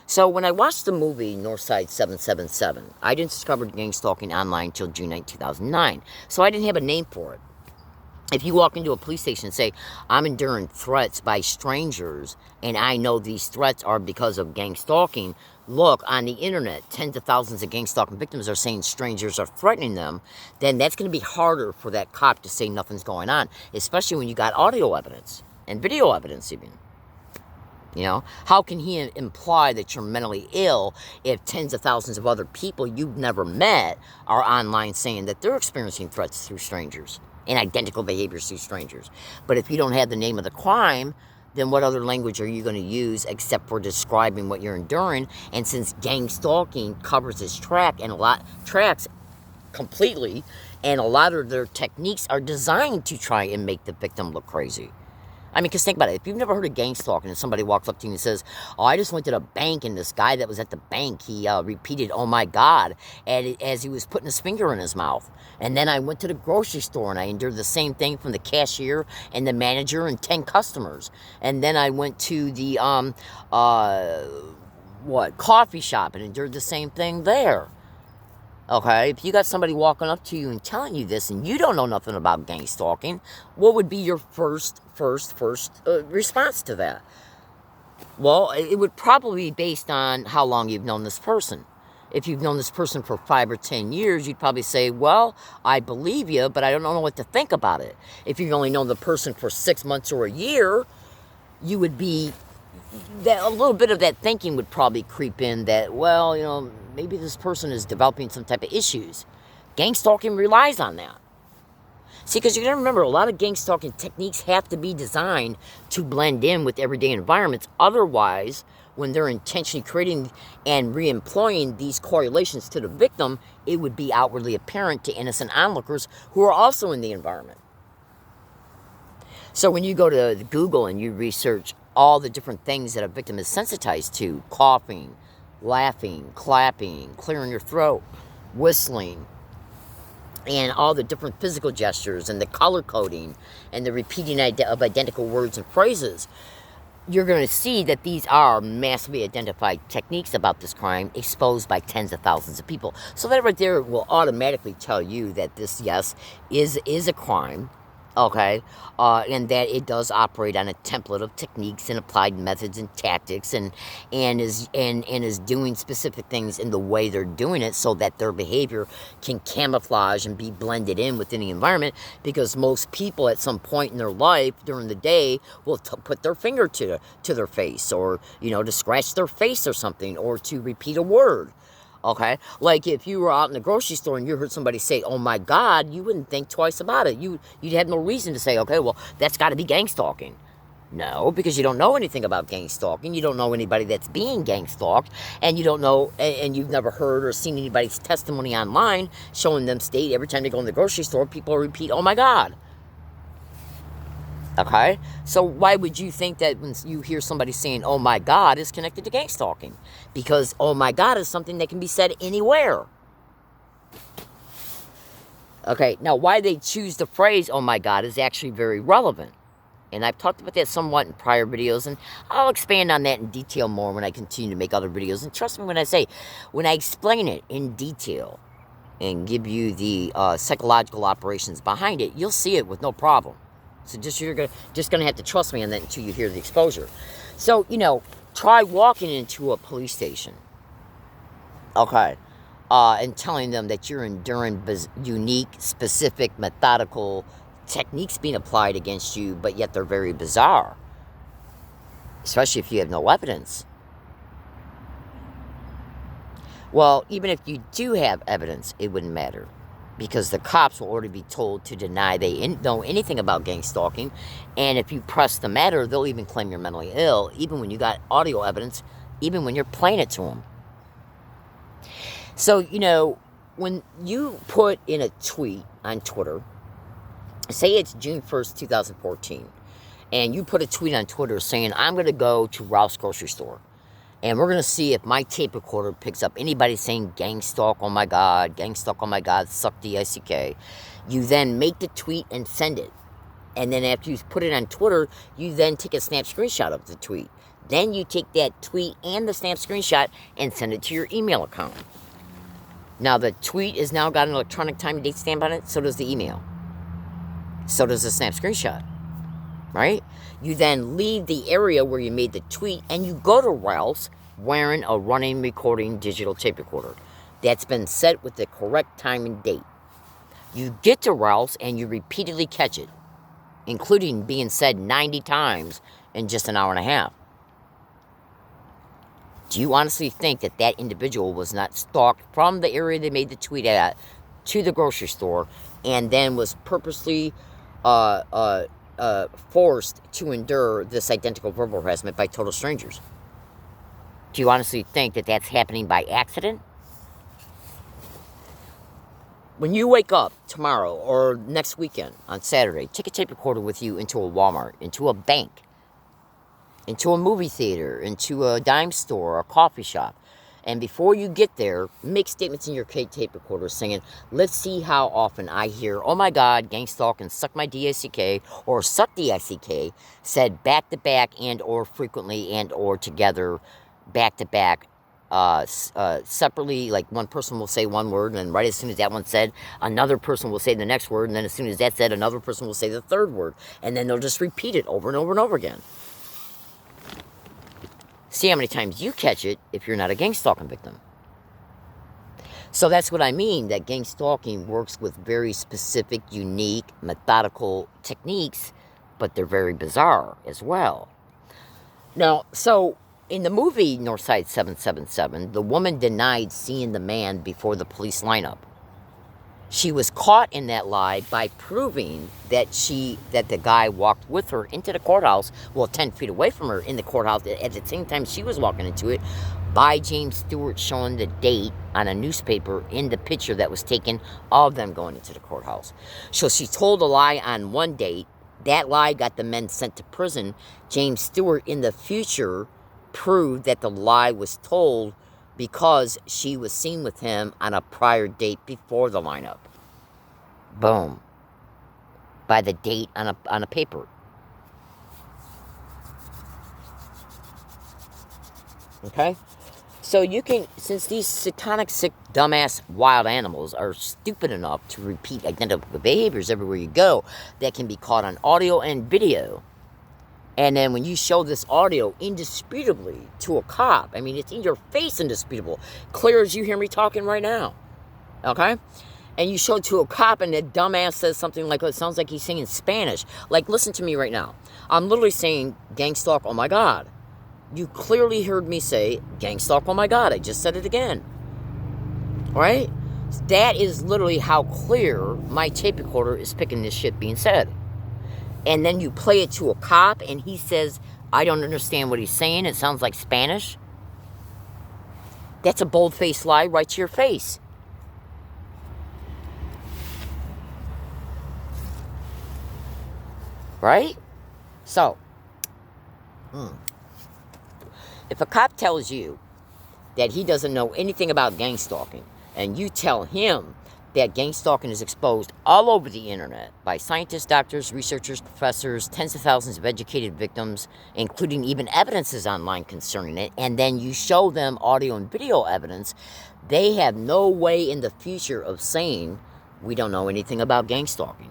So when I watched the movie Northside 777, I didn't discover gang stalking online until June 9, 2009. So I didn't have a name for it. If you walk into a police station and say, I'm enduring threats by strangers, and I know these threats are because of gang stalking, look, on the internet, tens of thousands of gang stalking victims are saying strangers are threatening them, then that's going to be harder for that cop to say nothing's going on, especially when you got audio evidence and video evidence even. You know, how can he imply that you're mentally ill if tens of thousands of other people you've never met are online saying that they're experiencing threats through strangers and identical behaviors through strangers? But if you don't have the name of the crime, then what other language are you going to use except for describing what you're enduring? And since gang stalking covers its tracks completely, and a lot of their techniques are designed to try and make the victim look crazy. I mean, because think about it. If you've never heard of gang stalking and somebody walks up to you and says, oh, I just went to the bank, and this guy that was at the bank, he repeated, oh, my God, as he was putting his finger in his mouth. And then I went to the grocery store, and I endured the same thing from the cashier and the manager and 10 customers. And then I went to the, coffee shop and endured the same thing there. Okay, if you got somebody walking up to you and telling you this and you don't know nothing about gang stalking, what would be your first response to that? Well, it would probably be based on how long you've known this person. If you've known this person for 5 or 10 years, you'd probably say, well, I believe you, but I don't know what to think about it. If you've only known the person for 6 months or a year, you would be... a little bit of that thinking would probably creep in that, well, you know, maybe this person is developing some type of issues. Gang stalking relies on that. See, because you got to remember, a lot of gang stalking techniques have to be designed to blend in with everyday environments. Otherwise, when they're intentionally creating and re-employing these correlations to the victim, it would be outwardly apparent to innocent onlookers who are also in the environment. So when you go to Google and you research all the different things that a victim is sensitized to, coughing, laughing, clapping, clearing your throat, whistling, and all the different physical gestures and the color coding and the repeating of identical words and phrases, you're going to see that these are massively identified techniques about this crime exposed by tens of thousands of people. So that right there will automatically tell you that this, yes, is a crime. Okay, and that it does operate on a template of techniques and applied methods and tactics, and is doing specific things in the way they're doing it, so that their behavior can camouflage and be blended in within the environment. Because most people, at some point in their life during the day, will put their finger to their face, or to scratch their face or something, or to repeat a word. Okay, like if you were out in the grocery store and you heard somebody say, oh my God, you wouldn't think twice about it. You'd have no reason to say, okay, well, that's got to be gang stalking. No, because you don't know anything about gang stalking. You don't know anybody that's being gang stalked, and you don't know, and you've never heard or seen anybody's testimony online showing them state every time they go in the grocery store, people repeat, oh my God. Okay, so why would you think that when you hear somebody saying, oh my God, is connected to gang stalking? Because oh my God is something that can be said anywhere. Okay, now why they choose the phrase, oh my God, is actually very relevant. And I've talked about that somewhat in prior videos, and I'll expand on that in detail more when I continue to make other videos. And trust me when I explain it in detail and give you the psychological operations behind it, you'll see it with no problem. So you're just gonna have to trust me on that until you hear the exposure. So, try walking into a police station, okay, and telling them that you're enduring unique, specific, methodical techniques being applied against you, but yet they're very bizarre, especially if you have no evidence. Well, even if you do have evidence, it wouldn't matter. Because the cops will already be told to deny they know anything about gang stalking. And if you press the matter, they'll even claim you're mentally ill, even when you got audio evidence, even when you're playing it to them. So, when you put in a tweet on Twitter, say it's June 1st, 2014, and you put a tweet on Twitter saying, I'm going to go to Ralph's grocery store. And we're going to see if my tape recorder picks up anybody saying gang stalk, oh my God, suck D-I-C-K. You then make the tweet and send it. And then after you put it on Twitter, you then take a snap screenshot of the tweet. Then you take that tweet and the snap screenshot and send it to your email account. Now the tweet has now got an electronic time and date stamp on it, so does the email. So does the snap screenshot. Right? You then leave the area where you made the tweet and you go to Ralph's wearing a running recording digital tape recorder that's been set with the correct time and date. You get to Ralph's and you repeatedly catch it, including being said 90 times in just an hour and a half. Do you honestly think that that individual was not stalked from the area they made the tweet at to the grocery store and then was purposely forced to endure this identical verbal harassment by total strangers? Do you honestly think that that's happening by accident? When you wake up tomorrow or next weekend on Saturday, take a tape recorder with you into a Walmart, into a bank, into a movie theater, into a dime store, a coffee shop. And before you get there, make statements in your tape recorder saying, let's see how often I hear, oh my God, gang stalk and suck my D-I-C-K, or suck D-I-C-K, said back-to-back and or frequently and or together, back-to-back, separately. Like one person will say one word, and then right as soon as that one said, another person will say the next word, and then as soon as that said, another person will say the third word. And then they'll just repeat it over and over and over again. See how many times you catch it if you're not a gang stalking victim. So that's what I mean, that gang stalking works with very specific, unique, methodical techniques, but they're very bizarre as well. Now, so in the movie Northside 777, the woman denied seeing the man before the police lineup. She was caught in that lie by proving that the guy walked with her into the courthouse, well, 10 feet away from her in the courthouse at the same time she was walking into it, by James Stewart showing the date on a newspaper in the picture that was taken of them going into the courthouse. So she told a lie on one date. That lie got the men sent to prison. James Stewart in the future proved that the lie was told because she was seen with him on a prior date before the lineup. Boom. By the date on a paper. Okay? So you can, since these satanic, sick, dumbass, wild animals are stupid enough to repeat identical behaviors everywhere you go, that can be caught on audio and video. And then when you show this audio indisputably to a cop, I mean, it's in your face indisputable, clear as you hear me talking right now, okay? And you show it to a cop and that dumbass says something like, it sounds like he's saying Spanish. Like, listen to me right now. I'm literally saying gang stalk, oh my God. You clearly heard me say gang stalk, oh my God. I just said it again. Right? That is literally how clear my tape recorder is picking this shit being said. And then you play it to a cop and he says, I don't understand what he's saying. It sounds like Spanish. That's a bold-faced lie right to your face. Right? So, if a cop tells you that he doesn't know anything about gang stalking, and you tell him that gang stalking is exposed all over the internet by scientists, doctors, researchers, professors, tens of thousands of educated victims, including even evidences online concerning it, and then you show them audio and video evidence, they have no way in the future of saying, we don't know anything about gang stalking.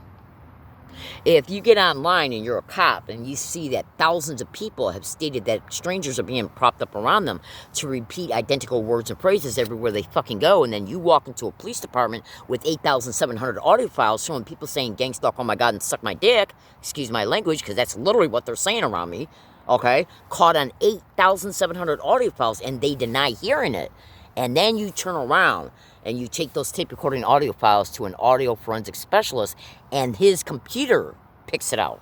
If you get online and you're a cop and you see that thousands of people have stated that strangers are being propped up around them to repeat identical words and phrases everywhere they fucking go, and then you walk into a police department with 8,700 audio files showing people saying gang stalk, oh my God, and suck my dick, excuse my language, because that's literally what they're saying around me, okay, caught on 8,700 audio files and they deny hearing it. And then you turn around and you take those tape recording audio files to an audio forensic specialist and his computer picks it out.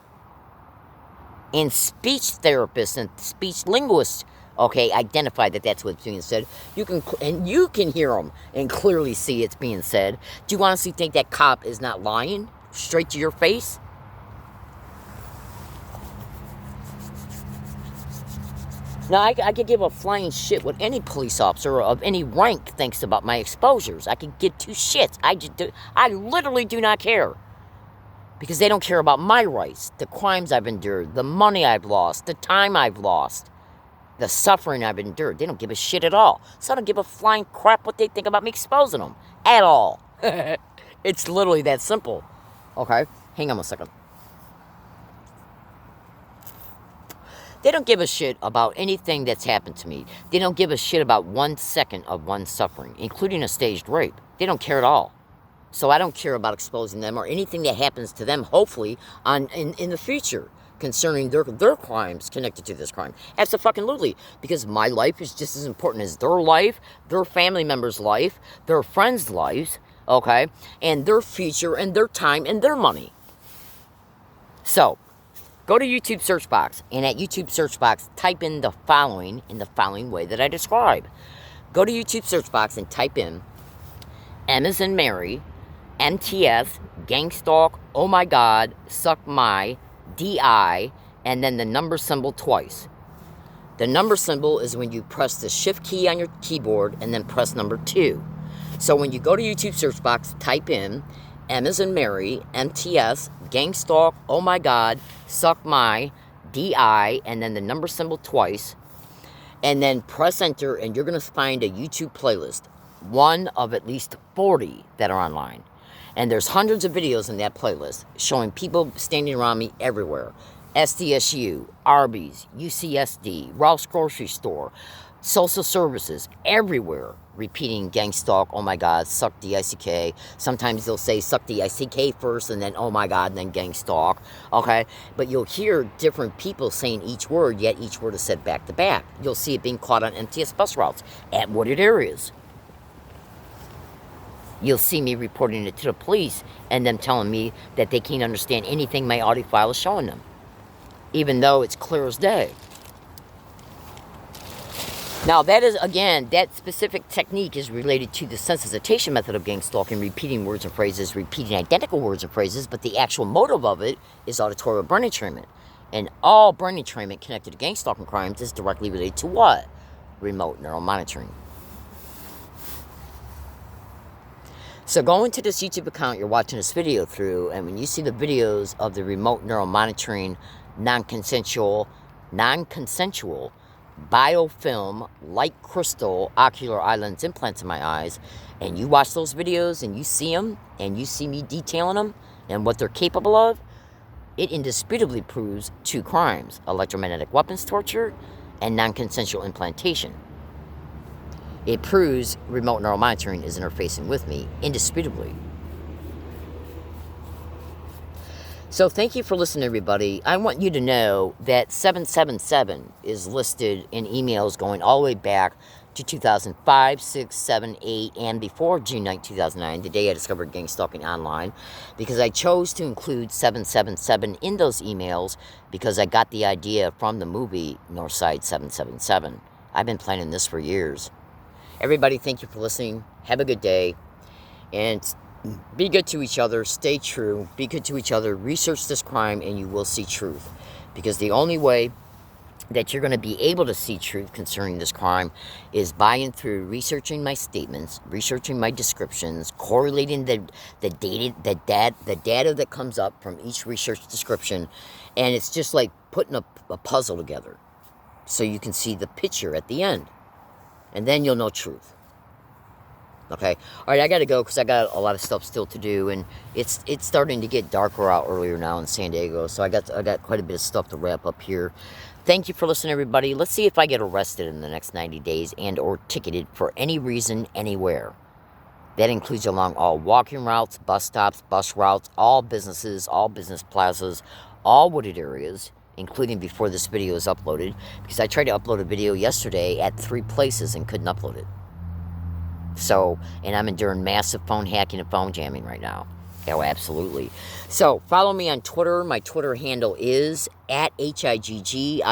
And speech therapists and speech linguists, okay, identify that that's what's being said. You can hear them and clearly see it's being said. Do you honestly think that cop is not lying straight to your face? Now, I could give a flying shit what any police officer of any rank thinks about my exposures. I could give two shits. I literally do not care. Because they don't care about my rights, the crimes I've endured, the money I've lost, the time I've lost, the suffering I've endured. They don't give a shit at all. So I don't give a flying crap what they think about me exposing them. At all. It's literally that simple. Okay? Hang on a second. They don't give a shit about anything that's happened to me. They don't give a shit about 1 second of one's suffering, including a staged rape. They don't care at all. So I don't care about exposing them or anything that happens to them, hopefully, in the future concerning their crimes connected to this crime. Absolutely. Because my life is just as important as their life, their family member's life, their friends' lives, okay? And their future and their time and their money. So, go to YouTube search box, and at YouTube search box, type in the following way that I describe. Go to YouTube search box and type in M as in Mary, MTS, Gang Stalk, Oh My God, Suck My, DI, and then the number symbol twice. The number symbol is when you press the shift key on your keyboard and then press number 2. So when you go to YouTube search box, type in M as in Mary, MTS, Gang Stalk, Oh My God, Suck My, DI, and then the number symbol twice. And then press enter, and you're going to find a YouTube playlist. One of at least 40 that are online. And there's hundreds of videos in that playlist showing people standing around me everywhere. SDSU, Arby's, UCSD, Ralph's Grocery Store, social services, everywhere, repeating Gang Stalk, Oh My God, Suck D-I-C-K. Sometimes they'll say Suck D-I-C-K first and then Oh My God and then Gang Stalk, okay? But you'll hear different people saying each word, yet each word is said back to back. You'll see it being caught on MTS bus routes at wooded areas. You'll see me reporting it to the police and them telling me that they can't understand anything my audio file is showing them, even though it's clear as day. Now, that is, again, that specific technique is related to the sensitization method of gang stalking, repeating words and phrases, repeating identical words and phrases, but the actual motive of it is auditory brain entrainment. And all brain entrainment connected to gang stalking crimes is directly related to what? Remote neural monitoring. So go into this YouTube account you're watching this video through, and when you see the videos of the remote neural monitoring, non-consensual biofilm, light crystal, ocular eye lens implants in my eyes, and you watch those videos and you see them, and you see me detailing them and what they're capable of, it indisputably proves 2 crimes: electromagnetic weapons torture and non-consensual implantation. It proves remote neural monitoring is interfacing with me, indisputably. So thank you for listening, everybody. I want you to know that 777 is listed in emails going all the way back to 2005, 6, 7, 8, and before June 9, 2009, the day I discovered gang stalking online, because I chose to include 777 in those emails because I got the idea from the movie Northside 777. I've been planning this for years. Everybody, thank you for listening. Have a good day. And be good to each other. Stay true. Be good to each other. Research this crime and you will see truth. Because the only way that you're going to be able to see truth concerning this crime is by and through researching my statements, researching my descriptions, correlating the data that comes up from each research description. And it's just like putting a puzzle together so you can see the picture at the end. And then you'll know truth. Okay? All right, I got to go because I got a lot of stuff still to do. And it's starting to get darker out earlier now in San Diego. So I got quite a bit of stuff to wrap up here. Thank you for listening, everybody. Let's see if I get arrested in the next 90 days and or ticketed for any reason, anywhere. That includes along all walking routes, bus stops, bus routes, all businesses, all business plazas, all wooded areas, including before this video is uploaded, because I tried to upload a video yesterday at 3 places and couldn't upload it. So, and I'm enduring massive phone hacking and phone jamming right now. Oh, absolutely. So, follow me on Twitter. My Twitter handle is @HIGGINSGGGG.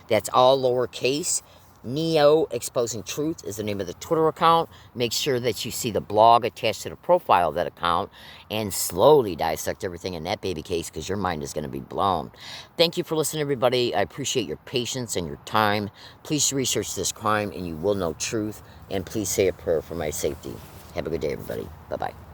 That's all lowercase. Neo Exposing Truth is the name of the Twitter account. Make sure that you see the blog attached to the profile of that account and slowly dissect everything in that baby case because your mind is going to be blown. Thank you for listening, everybody. I appreciate your patience and your time. Please research this crime and you will know truth. And please say a prayer for my safety. Have a good day, everybody. Bye-bye.